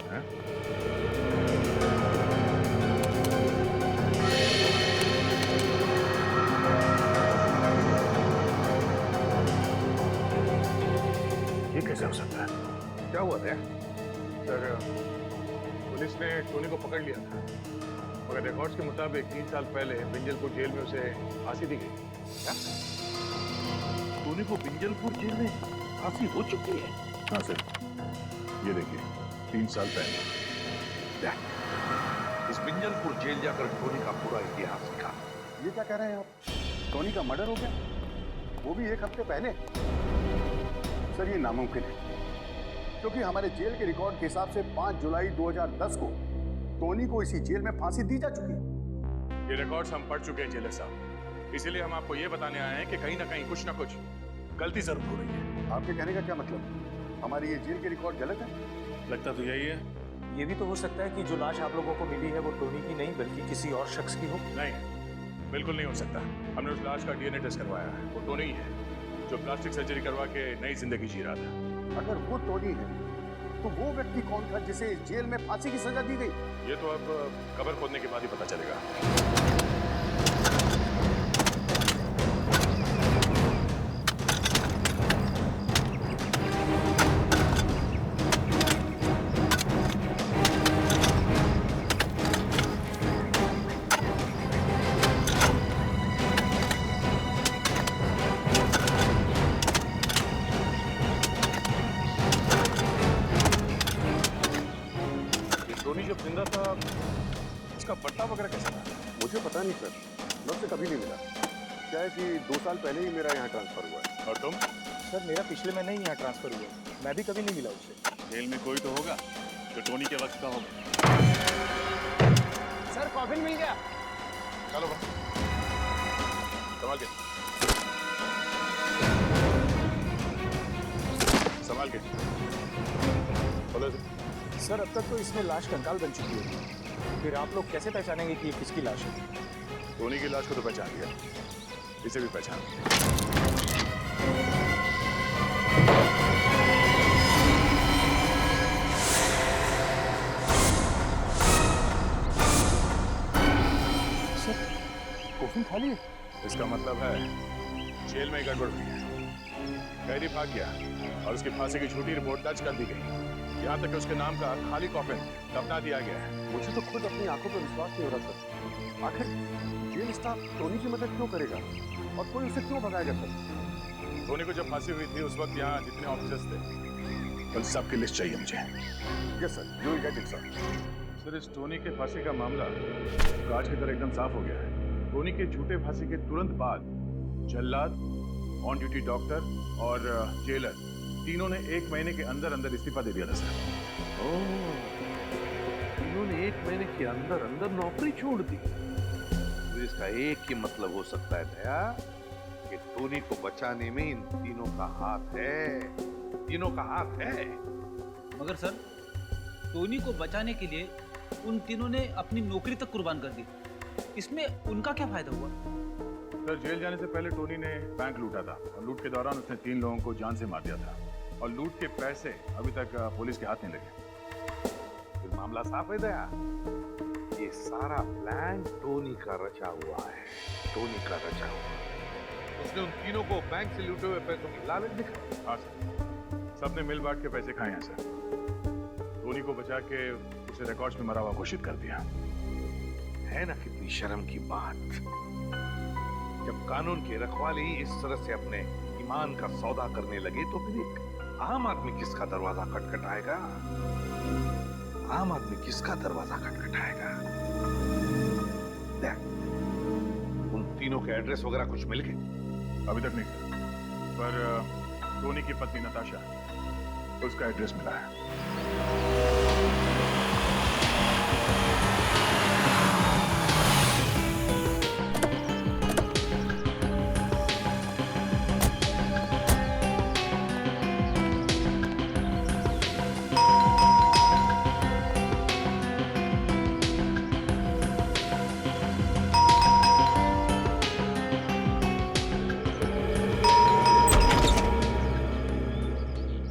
है? ये कैसे हो सकता है? क्या हुआ था? सर, पुलिस ने टोनी को पकड़ लिया था, मगर रिकॉर्ड्स के मुताबिक 3 साल पहले बिंजलपुर जेल में उसे फांसी दी गई। क्या? टोनी को बिंजलपुर जेल में फांसी हो चुकी है? हाँ सर, ये देखिए 3 साल पहले। इस बिंजलपुर जेल जाकर टोनी का पूरा इतिहास सीखा। ये क्या कह रहे हैं आप? टोनी का मर्डर हो गया, वो भी 1 हफ्ते पहले? सर, ये नामुमकिन है, क्योंकि हमारे जेल के रिकॉर्ड के हिसाब से 5 जुलाई 2010 को टोनी को इसी जेल में फांसी दी जा चुकी है। ये रिकॉर्ड्स हम पढ़ चुके हैं जेलर साहब, इसीलिए हम आपको ये बताने आए हैं कि कहीं ना कहीं कुछ ना कुछ गलती जरूर हो रही है। आपके कहने का क्या मतलब? हमारी ये जेल के रिकॉर्ड गलत है? लगता तो यही है। ये भी तो हो सकता है कि जो लाश आप लोगों को मिली है वो टोनी की नहीं बल्कि किसी और शख्स की हो। नहीं, बिल्कुल नहीं हो सकता। हमने उस लाश का डीएनए टेस्ट करवाया है, वो टोनी ही है जो प्लास्टिक सर्जरी करवा के नई जिंदगी जी रहा था। अगर वो टोनी है तो वो व्यक्ति कौन था जिसे इस जेल में फांसी की सजा दी गई? ये तो अब कब्र खोदने के बाद ही पता चलेगा। जिंदा था, इसका पट्टा वगैरह कैसा था? मुझे पता नहीं सर, मैं उससे कभी नहीं मिला। क्या है कि 2 साल पहले ही मेरा यहाँ ट्रांसफर हुआ है। और तुम? सर, मेरा पिछले महीने ही यहाँ ट्रांसफर हुआ, मैं भी कभी नहीं मिला उससे। जेल में कोई तो होगा जो टोनी के वक्त का होगा। सर, कॉफिन मिल गया। चलो बस, संभाल के, संभाल के। बोलो सर, अब तक तो इसमें लाश कंकाल बन चुकी है, फिर आप लोग कैसे पहचानेंगे कि ये किसकी लाश है? टोनी की लाश को तो पहचान लिया, इसे भी पहचान। सर, ड्रेसिंग खाली है। इसका मतलब है जेल में गड़बड़ हुई है। कैदी भाग गया और उसकी फांसी की झूठी रिपोर्ट दर्ज कर दी गई। यहाँ तक कि उसके नाम का खाली कॉफिन दफना दिया गया है। मुझे तो खुद अपनी आंखों पर विश्वास नहीं हो रहा सर। आखिर जेल स्टाफ टोनी की मदद क्यों करेगा और कोई उसे क्यों भगाएगा सर? टोनी को जब फांसी हुई थी उस वक्त यहाँ जितने ऑफिसर्स थे उन सबकी लिस्ट चाहिए मुझे। Yes sir, you will get it sir. Sir इस टोनी के फांसी का मामला कांच की तरह एकदम साफ हो गया है। टोनी के झूठे फांसी के तुरंत बाद जल्लाद, ऑन ड्यूटी डॉक्टर और जेलर तीनों ने 1 महीने के अंदर अंदर इस्तीफा दे दिया था सर। इन्होंने 1 महीने के अंदर अंदर नौकरी छोड़ दी। तो इसका एक ही मतलब हो सकता है दया कि टोनी को बचाने में इन तीनों का हाथ है। तीनों का हाथ है। मगर सर, टोनी को बचाने के लिए उन तीनों ने अपनी नौकरी तक कुर्बान कर दी। इसमें उनका क्या फायदा हुआ? सर जेल जाने से पहले टोनी ने बैंक लूटा था और लूट के दौरान उसने 3 लोगों को जान से मार दिया था और लूट के पैसे अभी तक पुलिस के हाथ नहीं लगे। फिर मामला साफ है दया। ये सारा प्लान टोनी का रचा हुआ है। टोनी का रचा हुआ। उसने उन तीनों को बैंक से लूटे हुए पैसों की लालच दिखाई। हाँ सर, सबने मिल बांट के पैसे खाए हैं सर। टोनी को बचा के उसे रिकॉर्ड्स में मरा हुआ घोषित कर दिया। है ना कितनी शर्म की बात। जब कानून के रखवाले ही इस तरह से अपने ईमान का सौदा करने लगे तो फिर एक आम आदमी किसका दरवाजा खटखटाएगा? आम आदमी किसका दरवाजा खटखटाएगा? देख, उन तीनों के एड्रेस वगैरह कुछ मिल गए? अभी तक नहीं सर, पर टोनी की पत्नी नताशा, उसका एड्रेस मिला है।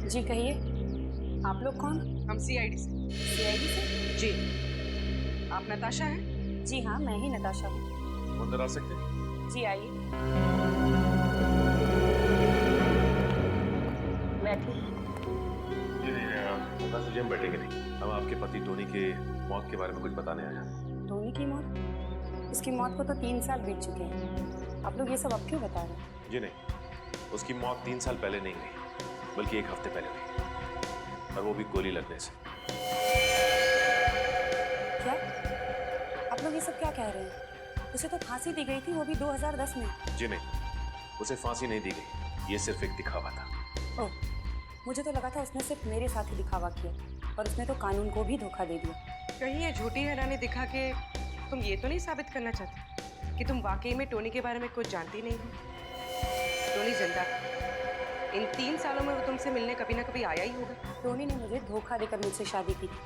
जी कहिए, आप लोग कौन? हम सीआईडी से। सीआईडी से? जी। आप नताशा हैं? जी हाँ, मैं ही नताशा हूँ। अंदर आ सकते हैं? जी आइए। बैठिए। नताशा जी हम बैठेंगे नहीं। हम आपके पति टोनी के मौत के बारे में कुछ बताने आए हैं। टोनी की मौत? उसकी मौत को तो 3 साल बीत चुके हैं। आप लोग ये सब अब क्यों बता रहे हैं? जी नहीं, उसकी मौत 3 साल पहले नहीं हुई बल्कि 1 हफ्ते पहले हुई, और वो भी गोली लगने से। क्या? आप लोग ये सब क्या कह रहे हैं? उसे तो फांसी दी गई थी, वो भी 2010 में। जी नहीं, उसे फांसी नहीं दी गई, ये सिर्फ एक दिखावा था। ओह, मुझे तो लगा था उसने सिर्फ मेरे साथ ही दिखावा किया, और उसने तो कानून को भी धोखा दे दिया। कहीं ये झूठी हैरानी दिखा के तुम ये तो नहीं साबित करना चाहते कि तुम वाकई में टोनी के बारे में कुछ जानती नहीं हो? टोनी जिंदा है। इन 3 सालों में वो तुमसे मिलने कभी ना कभी आया ही होगा। टोनी ने मुझे धोखा देकर मुझसे शादी की थी।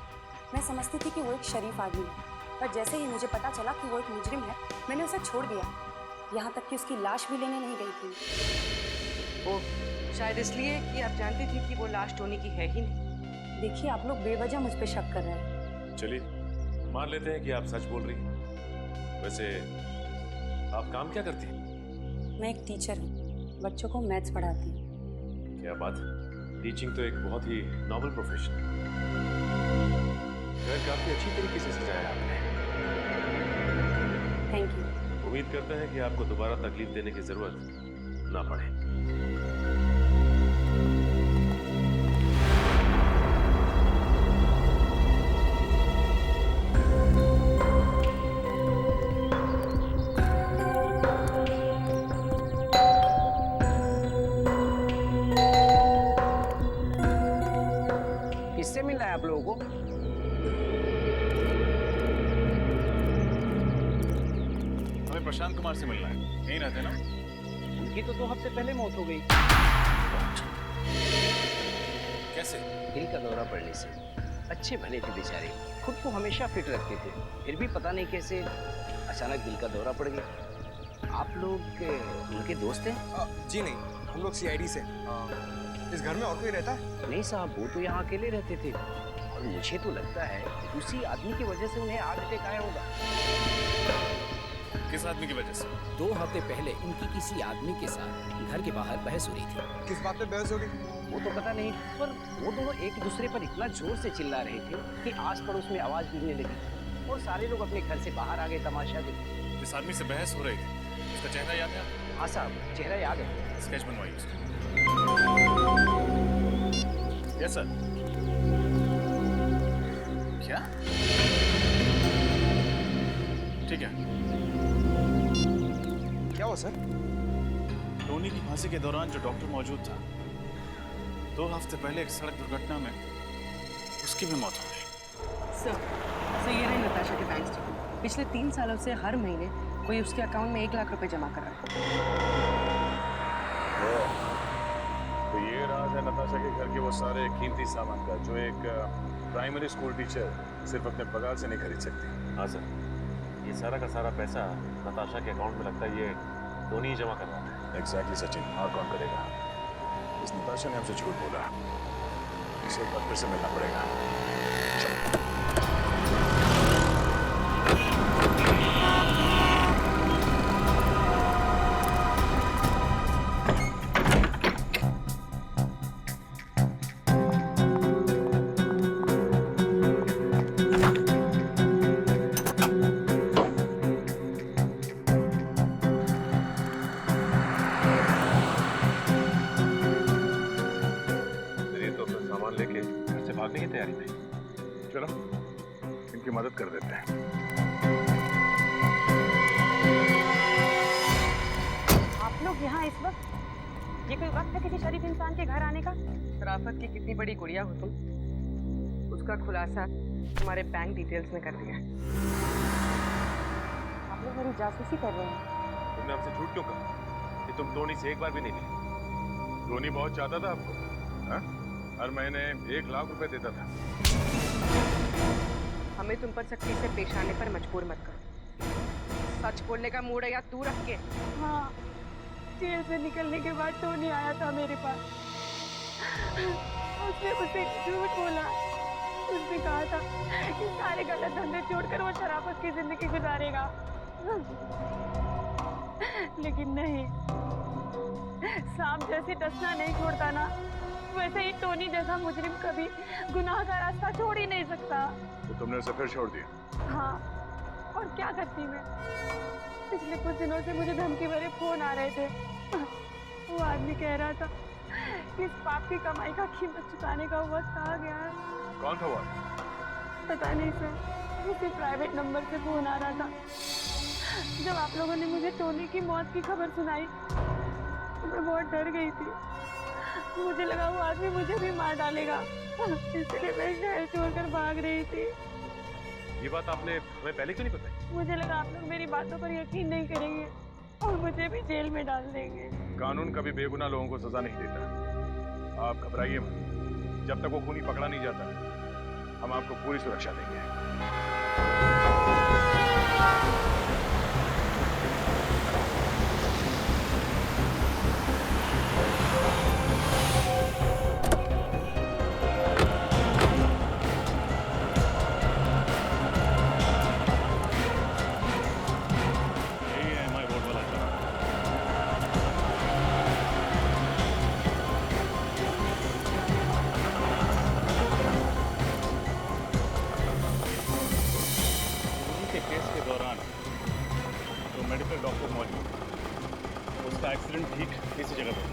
मैं समझती थी कि वो एक शरीफ आदमी है, पर जैसे ही मुझे पता चला कि वो एक मुजरिम है, मैंने उसे छोड़ दिया। यहाँ तक कि उसकी लाश भी लेने नहीं गई थी। ओह, शायद इसलिए कि आप जानती थी कि वो लाश टोनी की है ही नहीं। देखिए, आप लोग बेवजह मुझ पर शक कर रहे हैं। चलिए मान लेते हैं कि आप सच बोल रही हैं। वैसे आप काम क्या करती हैं? मैं एक टीचर हूँ, बच्चोdem को मैथ्स पढ़ाती हूँ। क्या बात है, टीचिंग तो एक बहुत ही नॉबल प्रोफेशन है। घर काफी अच्छी तरीके से सजाया आपने। Thank you. उम्मीद करते हैं कि आपको दोबारा तकलीफ देने की जरूरत ना पड़े। किससे मिलना है आप लोगों को? हमें प्रशांत कुमार से मिलना है। यहीं रहते ना? उनकी तो 2 हफ्ते पहले मौत हो गई। कैसे? दिल का दौरा पड़ने से। अच्छे भले थे बेचारे, खुद को हमेशा फिट रखते थे, फिर भी पता नहीं कैसे अचानक दिल का दौरा पड़ गया। आप लोग उनके दोस्त हैं? जी नहीं, हम लोग सीआईडी से। इस घर में और कोई रहता है? नहीं साहब, वो तो यहाँ अकेले रहते थे, और मुझे तो लगता है उसी आदमी की वजह से उन्हें हार्ट अटैक आया होगा। किस आदमी की वजह से? 2 हफ्ते पहले इनकी किसी आदमी के साथ घर के बाहर बहस हो रही थी। किस बात पे बहस हो गई? वो तो पता नहीं, पर वो दोनों एक दूसरे पर इतना जोर से चिल्ला रहे थे कि आस पड़ोस में आवाज गूंजने लगी और सारे लोग अपने घर से बाहर आ गए तमाशा देखने। जिस आदमी से बहस हो रही थी उसका चेहरा याद है आपको? हाँ साहब, चेहरा याद है। स्केच बनवाइए उसका। Yes sir. क्या? ठीक है। क्या हुआ सर? टोनी की फांसी के दौरान जो डॉक्टर मौजूद था, 2 हफ्ते पहले एक सड़क दुर्घटना में उसकी भी मौत हो गई। सर ये रहे नताशा के बैंक स्टेटमेंट। पिछले 3 सालों से हर महीने कोई उसके अकाउंट में 1 लाख रुपए जमा कर रहा है। तो ये राज है नताशा के घर के वो सारे कीमती सामान का जो एक प्राइमरी स्कूल टीचर सिर्फ अपने पगार से नहीं खरीद सकती। हाँ सर, ये सारा का सारा पैसा नताशा के अकाउंट में लगता है ये टोनी ही जमा कर रहा है। एग्जैक्टली सचिन, और कौन करेगा? इस नताशा ने हमसे झूठ बोला, इसे एक बार फिर से मिलना पड़ेगा। चलो इनकी मदद कर देते हैं। आप लोग यहाँ इस वक्त? ये कोई वक्त है किसी शरीफ इंसान के घर आने का? शराफत की कितनी बड़ी गुड़िया हो तुम, उसका खुलासा तुम्हारे बैंक डिटेल्स में कर दिया। आप लोग मेरी जासूसी कर रहे हैं। तुमने हमसे झूठ क्यों कहा कि तुम टोनी से एक बार भी नहीं मिले? टोनी बहुत चाहता था आपको, हा? हर महीने 1 लाख रुपए देता था। हमें तुम पर सख्ती से पेश आने पर मजबूर मत करो। सच बोलने का मूड है या तू रख के? हाँ, जेल से निकलने के बाद टोनी आया था मेरे पास। उसने मुझसे झूठ बोला। उसने कहा था कि सारे गलत धंधे छोड़कर वो शराफत की जिंदगी गुजारेगा, लेकिन नहीं। सांप जैसे डसना नहीं छोड़ता ना, वैसे ही टोनी जैसा मुजरिम कभी गुनाह का रास्ता छोड़ ही नहीं सकता। तो तुमने उसे फिर छोड़ दिया? हाँ, और क्या करती मैं? पिछले कुछ दिनों से मुझे धमकी भरे फोन आ रहे थे। वो आदमी कह रहा था कि इस पाप की कमाई का कीमत चुकाने का वक्त आ गया है। कौन था वो? पता नहीं सर, किसी प्राइवेट नंबर से फोन आ रहा था। जब आप लोगों ने मुझे टोनी की मौत की खबर सुनाई तो मैं बहुत डर गई थी। मुझे लगा वो आदमी मुझे भी मार डालेगा, इसलिए मैं शहर छोड़कर भाग रही थी। ये बात आपने हमें पहले क्यों नहीं बताई? मुझे लगा आप लोग मेरी बातों पर यकीन नहीं करेंगे और मुझे भी जेल में डाल देंगे। कानून कभी बेगुनाह लोगों को सजा नहीं देता। आप घबराइए मत, जब तक वो खूनी पकड़ा नहीं जाता हम आपको पूरी सुरक्षा देंगे। डॉक्टर मौजूद, उसका एक्सीडेंट ठीक इसी जगह पर।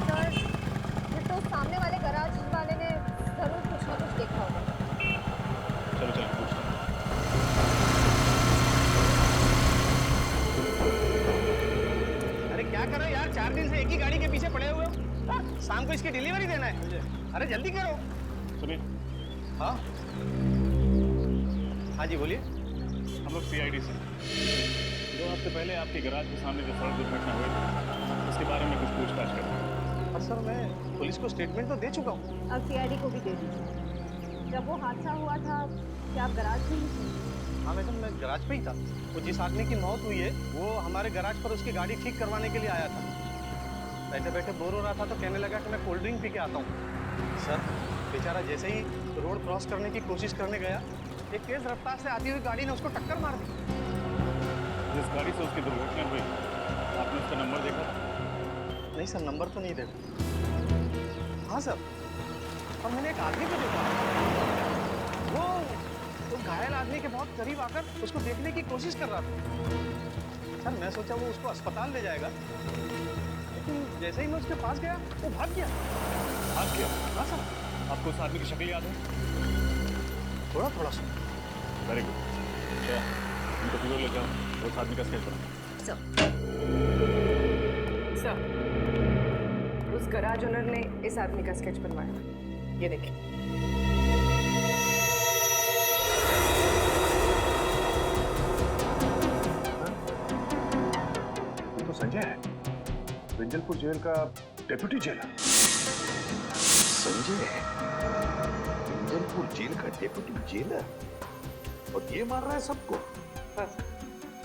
सर, फिर तो सामने वाले गैराज वाले ने जरूर कुछ ना कुछ देखा होगा। चलो चलो पूछते हैं। अरे क्या कर रहे हो यार, 4 दिन से एक ही गाड़ी के पीछे पड़े हुए हो। शाम को इसकी डिलीवरी देना है, अरे जल्दी करो। सुनिए। हाँ हाँ जी बोलिए। हम लोग CID से 2 हफ्ते पहले आपके गैराज के सामने जो सड़क दुर्घटना हुई थी उसके बारे में कुछ पूछताछ कर रहे हैं। सर मैं पुलिस को स्टेटमेंट तो दे चुका हूँ। अब CID को भी दे दीजिए। जब वो हादसा हुआ था क्या आप गैराज में ही थे? हाँ मैडम, मैं गैराज पे ही था। वो जिस आदमी की मौत हुई है वो हमारे गैराज पर उसकी गाड़ी ठीक करवाने के लिए आया था। बैठे बैठे बोर हो रहा था तो कहने लगा कि मैं कोल्ड ड्रिंक पी के आता हूँ। सर बेचारा जैसे ही रोड क्रॉस करने की कोशिश करने गया एक तेज रफ्तार से आती हुई गाड़ी ने उसको टक्कर मार दी। जिस गाड़ी से उसकी दुर्घटना हुई आपने उसका नंबर देखा था? नहीं सर, नंबर तो नहीं देखा। हाँ सर, और मैंने एक आदमी को देखा, वो उस घायल आदमी के बहुत करीब आकर उसको देखने की कोशिश कर रहा था। सर मैं सोचा वो उसको अस्पताल ले जाएगा, लेकिन जैसे ही मैं उसके पास गया वो भाग गया। भाग गया? हाँ सर। आपको उस आदमी की शक्ल याद है? थोड़ा थोड़ा सा। Very good. क्या उनको फिर ले जाओ, उस आदमी का स्केच बनाओ। सर, उस गराज ओनर ने इस आदमी का स्केच बनवाया, ये देखिए। ये तो संजय है, विंजलपुर जेल का डेप्यूटी जेलर। संजय विंजलपुर जेल का डेप्यूटी जेलर, और ये मार रहा है सबको। हाँ,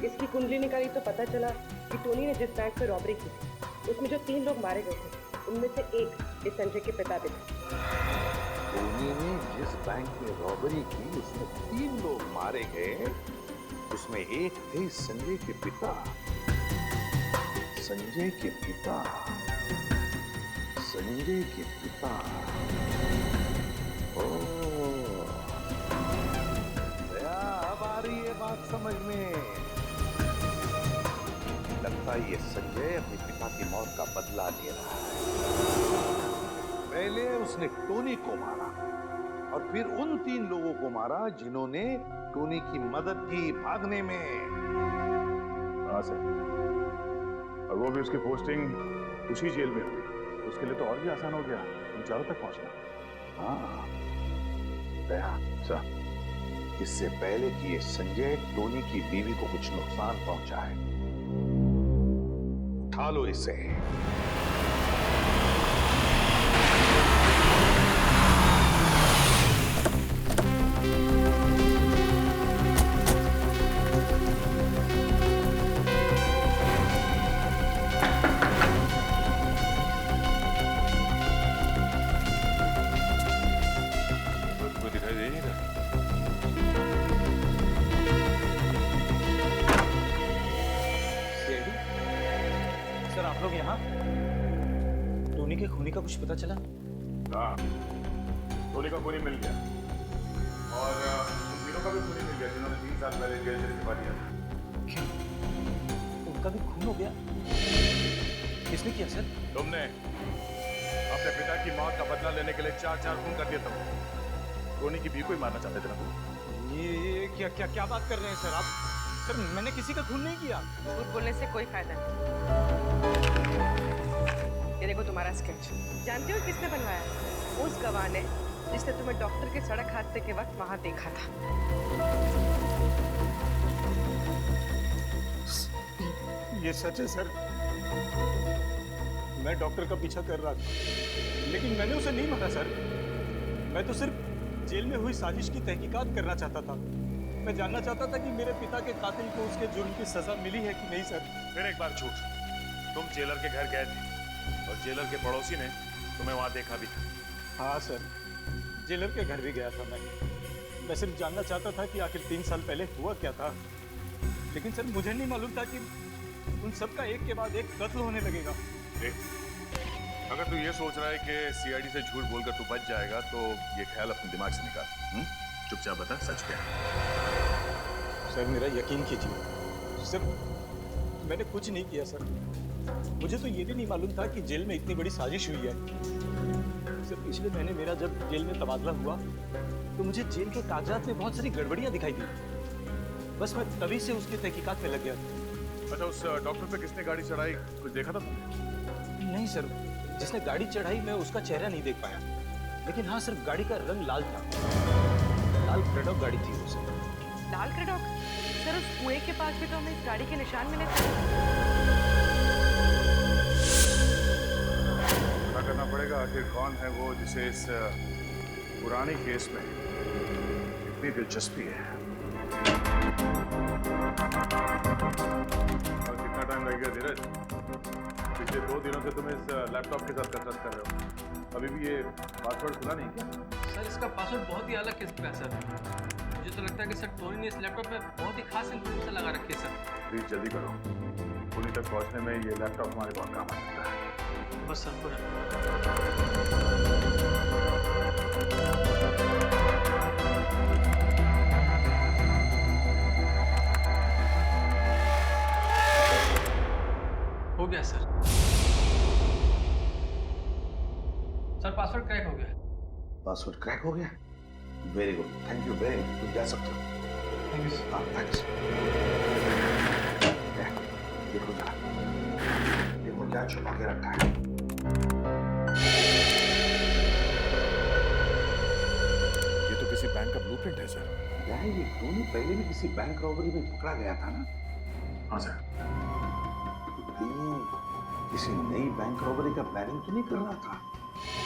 इसकी कुंडली निकाली तो पता चला कि टोनी ने जिस बैंक पे रॉबरी की थी, उसमें जो 3 लोग मारे गए थे, उनमें से एक इस संजय के पिता थे। टोनी ने जिस बैंक में रॉबरी की उसमें 3 लोग मारे गए, उसमें एक थे संजय के पिता। संजय के पिता, संजय के पिता। ओह, अब आ रही है बात समझ में। लगता है ये संजय अपने पिता की मौत का बदला ले रहा है। पहले उसने टोनी को मारा और फिर उन 3 लोगों को मारा जिन्होंने टोनी की मदद की भागने में। हाँ सर, और वो भी उसकी पोस्टिंग उसी जेल में हुई। उसके लिए तो और भी आसान हो गया उन चारों तक पहुंचना। हाँ दया सर, इससे पहले कि ये संजय टोनी की बीवी को कुछ नुकसान पहुंचाए, उठा लो इसे। टोनी के खूनी का कुछ पता चला? हाँ, टोनी का खूनी मिल गया, और उन तीनों का भी खूनी मिल गया जिन्होंने 3 साल पहले जेल से निकलवा दिया था। उनका भी खून हो गया? किसने किया सर? तुमने अपने पिता की मौत का बदला लेने के लिए 4 खून कर दिए तुम। टोनी की बीवी को ही मारना चाहते थे ना तुम। ये क्या क्या क्या बात कर रहे हैं सर आप? सर मैंने किसी का खून नहीं किया। झूठ बोलने से कोई फायदा नहीं। ये देखो तुम्हारा स्केच। जानते हो किसने बनवाया? उस गवाह ने जिसने तुम्हें डॉक्टर के सड़क हादसे के वक्त वहां देखा था। ये सच है सर, मैं डॉक्टर का पीछा कर रहा था, लेकिन मैंने उसे नहीं मारा सर। मैं तो सिर्फ जेल में हुई साजिश की तहकीकात करना चाहता था। मैं जानना चाहता था कि मेरे पिता के कातिल को उसके जुर्म की सजा मिली है कि नहीं सर। फिर एक बार झूठ। तुम जेलर के घर गए थे और जेलर के पड़ोसी ने तुम्हें वहां देखा भी था। हाँ सर, जेलर के घर भी गया था मैं सिर्फ जानना चाहता था कि आखिर 3 साल पहले हुआ क्या था। लेकिन सर मुझे नहीं मालूम था कि उन सब का एक के बाद एक कत्ल होने लगेगा। अगर तू ये सोच रहा है कि सीआईडी से झूठ बोलकर तू बच जाएगा, तो ये ख्याल अपने दिमाग से निकाल। चुपचाप बता सच क्या है। सर मेरा यकीन कीजिए सर, मैंने कुछ नहीं किया सर। मुझे तो ये भी नहीं मालूम था कि जेल में इतनी बड़ी साजिश हुई है। सर पिछले महीने मेरा जब जेल में तबादला हुआ तो मुझे जेल के कागजात में बहुत सारी गड़बड़ियां दिखाई दी। बस मैं तभी से उसकी तहकीकात में लग गया। अच्छा, उस डॉक्टर पे किसने गाड़ी चढ़ाई, कुछ देखा था तुमने? नहीं सर, जिसने गाड़ी चढ़ाई मैं उसका चेहरा नहीं देख पाया, लेकिन हाँ सर गाड़ी का रंग लाल था। लाल क्रेडॉक गाड़ी थी वो सर। लाल क्रेडॉक? सर उस कुएं के पास भी तो हमें इस गाड़ी के निशान मिले थे। पता करना पड़ेगा आखिर कौन है वो जिसे इस पुराने केस में इतनी दिलचस्पी है। और कितना टाइम लगेगा धीरज? पिछले 2 दिनों से तुम इस लैपटॉप के साथ कसरत कर रहे हो, अभी भी ये पासवर्ड खुला नहीं क्या? सर इसका पासवर्ड बहुत ही अलग किस्म का है सर। मुझे तो लगता है कि सर टोनी ने इस लैपटॉप में बहुत ही खास इन्फॉर्मेशन लगा रखी है सर। प्लीज जल्दी करो, टोनी तक पहुंचने में ये लैपटॉप हमारे बहुत काम आ सकता है। बस सर पूरा। हो गया सर। सर पासवर्ड क्रैक हो गया। पासवर्ड क्रैक हो गया? Very good, thank you very much. तुम जा सकते हो। Thank you sir. हाँ थैंक्स। देखो जरा, देखो क्या छुपा के रखा है। ये तो किसी बैंक का ब्लूप्रिंट है सर। क्या है ये? टोनी पहले भी किसी बैंक रॉबरी में पकड़ा गया था ना? हाँ सर। किसी नई बैंक रॉबरी का प्लानिंग तो नहीं कर रहा था?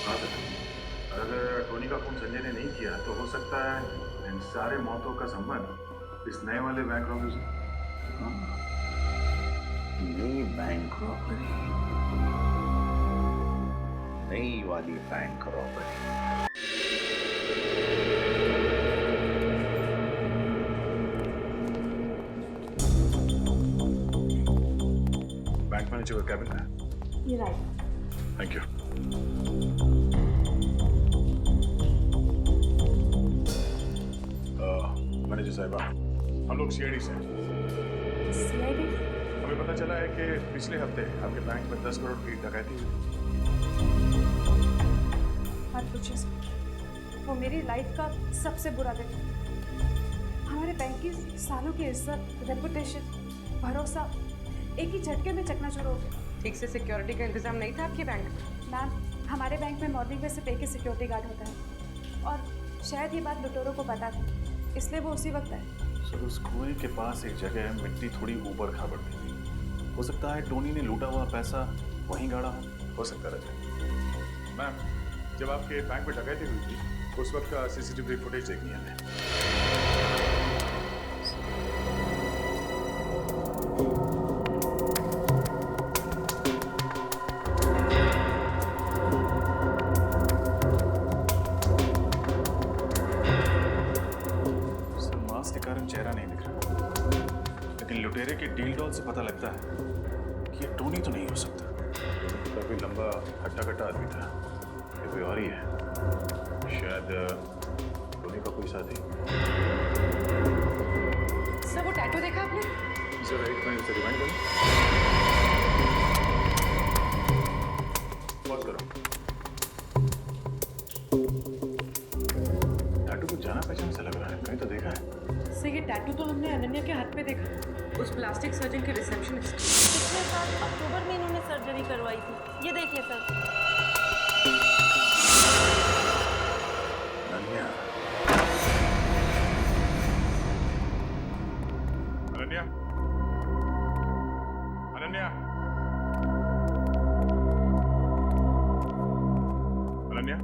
हाँ सर। अगर टोनी का खून संजय ने नहीं किया तो हो सकता है इन सारे मौतों का संबंध इस नए वाले बैंक रॉबरी से। नई बैंक रॉबरी, नई वाली बैंक रॉबरी। बैंक मैनेजर का कैबिन है। ये राइट। Thank you. मैनेजर साहिबा, हम लोग सीआईडी से हैं। सीआईडी? हमें पता चला है कि पिछले हफ्ते आपके बैंक में 10 करोड़ की डकैती हुई। मत पूछिए सर, वो मेरी लाइफ का सबसे बुरा दिन है। हमारे बैंक की सालों की इज्जत, रेपुटेशन, भरोसा एक ही झटके में चकनाचूर हो गया। ठीक से सिक्योरिटी का इंतजाम नहीं था आपके बैंक में? मैम, हमारे बैंक में मॉर्निंग में सिर्फ एक ही सिक्योरिटी गार्ड होता है और शायद ये बात लुटेरों को पता थी, इसलिए वो उसी वक्त आए। सर, उस कुएं के पास एक जगह है, मिट्टी थोड़ी ऊपर खाबड़ थी। हो सकता है टोनी ने लूटा हुआ पैसा वहीं गाड़ा हो सकता है। मैम, जब आपके बैंक में डकैती हुई थी उस वक्त का सीसीटीवी फुटेज देखनी है हमें। चेहरा नहीं दिख रहा, लेकिन लुटेरे के डील डॉल से पता लगता है कि ये टोनी तो नहीं हो सकता। काफी लंबा हट्टा कट्टा आदमी था, ये कोई और ही है। शायद टोनी का कोई साथी। सर, वो टैटू देखा आपने? जरा एक मिनट से रिवाइंड करो। पॉज करो। टैटू को जाना पहचान से लग रहा है, कहीं तो देखा है। सर, ये टैटू तो हमने अनन्या के हाथ पे देखा, उस प्लास्टिक सर्जन के रिसेप्शनिस्ट। पिछले साल अक्टूबर में इन्होंने सर्जरी करवाई थी, ये देखिए सर। अनन्या, अनन्या, अनन्या, अनन्या,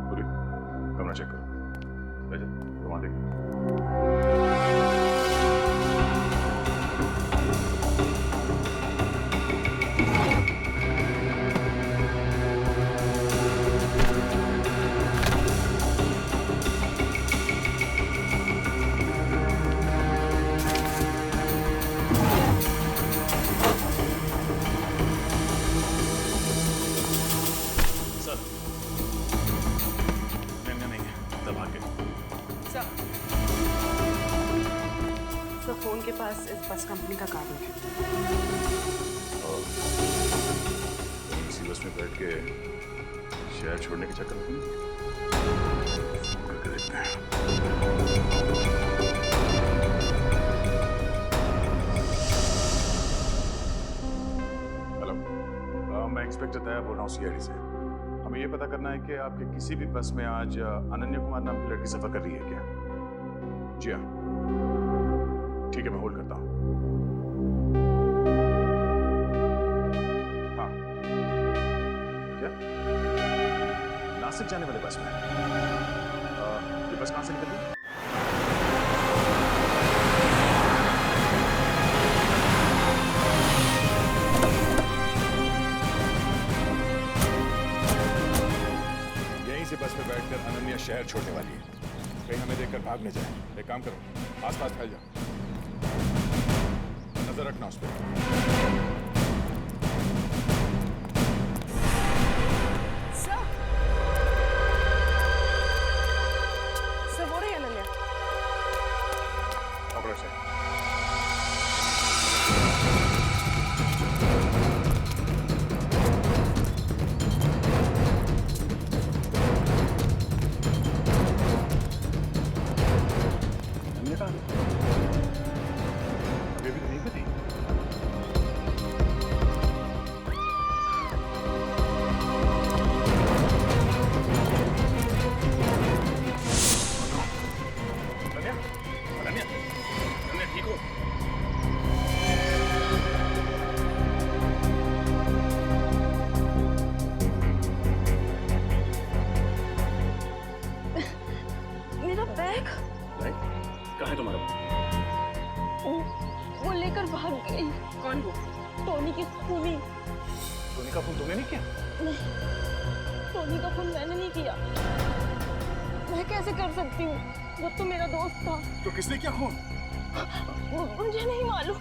पूरी कमरा चेक करो। वहाँ देखो। फोन के पास इस बस कंपनी का कार्ड है। इसी बस में बैठ के शहर छोड़ने के चक्कर में करके देखते हैं। हेलो, मैं इंस्पेक्टर तैयार बोल रहा हूँ सीआईडी से। हमें ये पता करना है कि आपके किसी भी बस में आज अनन्या कुमार नाम की लड़की सफर कर रही है क्या? जी हाँ, ठीक है, मैं होल्ड करता हूँ। हाँ, क्या नासिक जाने वाले बस में? ये बस कहाँ से निकल रही है? इसी बस में बैठकर अनन्या शहर छोड़ने वाली है। कहीं हमें देखकर भाग न जाए। एक काम करो, आसपास फैल जाओ, नजर रखना उस पर। सर हो रही है अनन्या। पकड़ो से। अभी भी नहीं पती। अनन्या, अनन्या, अनन्या ठीक हो? मेरा बैग कहाँ है तुम्हारा? वो लेकर भाग गई। कौन वो? टोनी की खूनी। टोनी का फोन तुमने नहीं किया? नहीं, टोनी का फोन मैंने नहीं किया। मैं कैसे कर सकती हूँ? वो तो मेरा दोस्त था। तो किसने किया फोन? मुझे नहीं मालूम।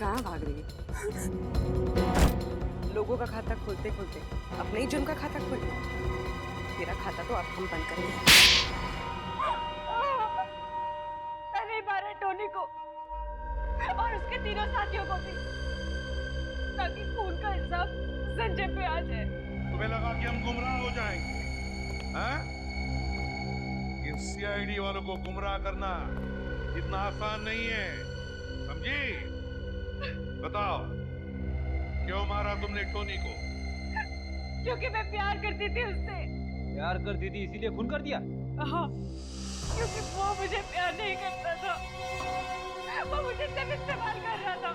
कहाँ भाग रही है? लोगों का खाता खोलते खोलते अपने ही जुर्म का खाता खोल लिया। तेरा खाता तो अब हम बंद करेंगे। मैं नहीं मारा टोनी को और उसके तीनों साथियों को भी, ताकि खून का इल्जाम संजय पे आ जाए। तुम्हें लगा कि हम गुमराह हो जाएंगे? हाँ? इन सीआईडी वालों को गुमराह करना इतना आसान नहीं है, समझी? बताओ, क्यों मारा तुमने टोनी को? क्योंकि मैं प्यार करती थी उससे। प्यार करती थी इसीलिए खून कर दिया? हाँ, क्योंकि वो मुझे प्यार नहीं करता था, वो मुझे सिर्फ इस्तेमाल कर रहा था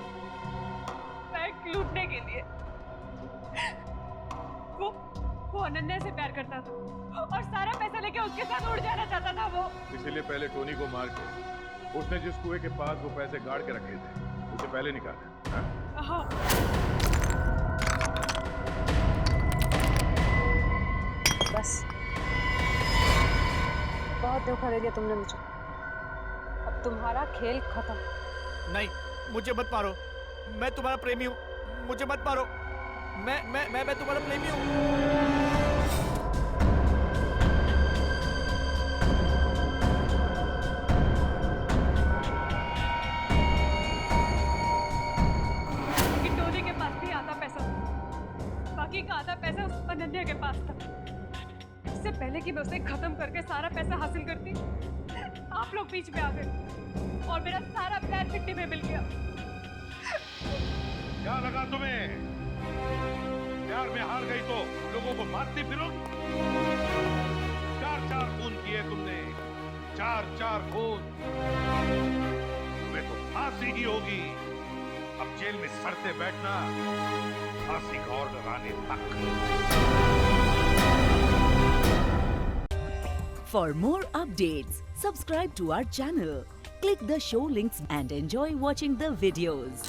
बैंक लूटने के लिए। वो अनन्या से प्यार करता था और सारा पैसा लेके उसके साथ उड़ जाना चाहता था वो। इसीलिए पहले टोनी को मार के उसने जिस कुएं के पास वो पैसे गाड़ के रखे थे उसे पहले निकाला। हाँ? हाँ। बस बहुत धोखा दे दिया तुमने मुझे। अब तुम्हारा खेल खत्म। नहीं, मुझे मत मारो। मैं तुम्हारा प्रेमी हूँ। मुझे मत मारो। मैं तुम्हारा प्रेमी हूँ। टोनी के पास भी आधा पैसा था, बाकी का आधा पैसा उस अनन्या के पास था। इससे पहले कि मैं उसे खत्म करके सारा पैसा हासिल करती, आप लोग बीच में आ गए और मेरा सारा प्लान मिट्टी में मिल गया। क्या लगा तुम्हें? प्यार में हार गई तो लोगों को मारती फिरोगी? 4-4 खून किए तुमने, 4-4 खून। तुम्हें तो फांसी ही होगी। अब जेल में सड़ते बैठना, फांसी का ऑर्डर आने तक। For more updates, subscribe to our channel, click the show links and enjoy watching the videos.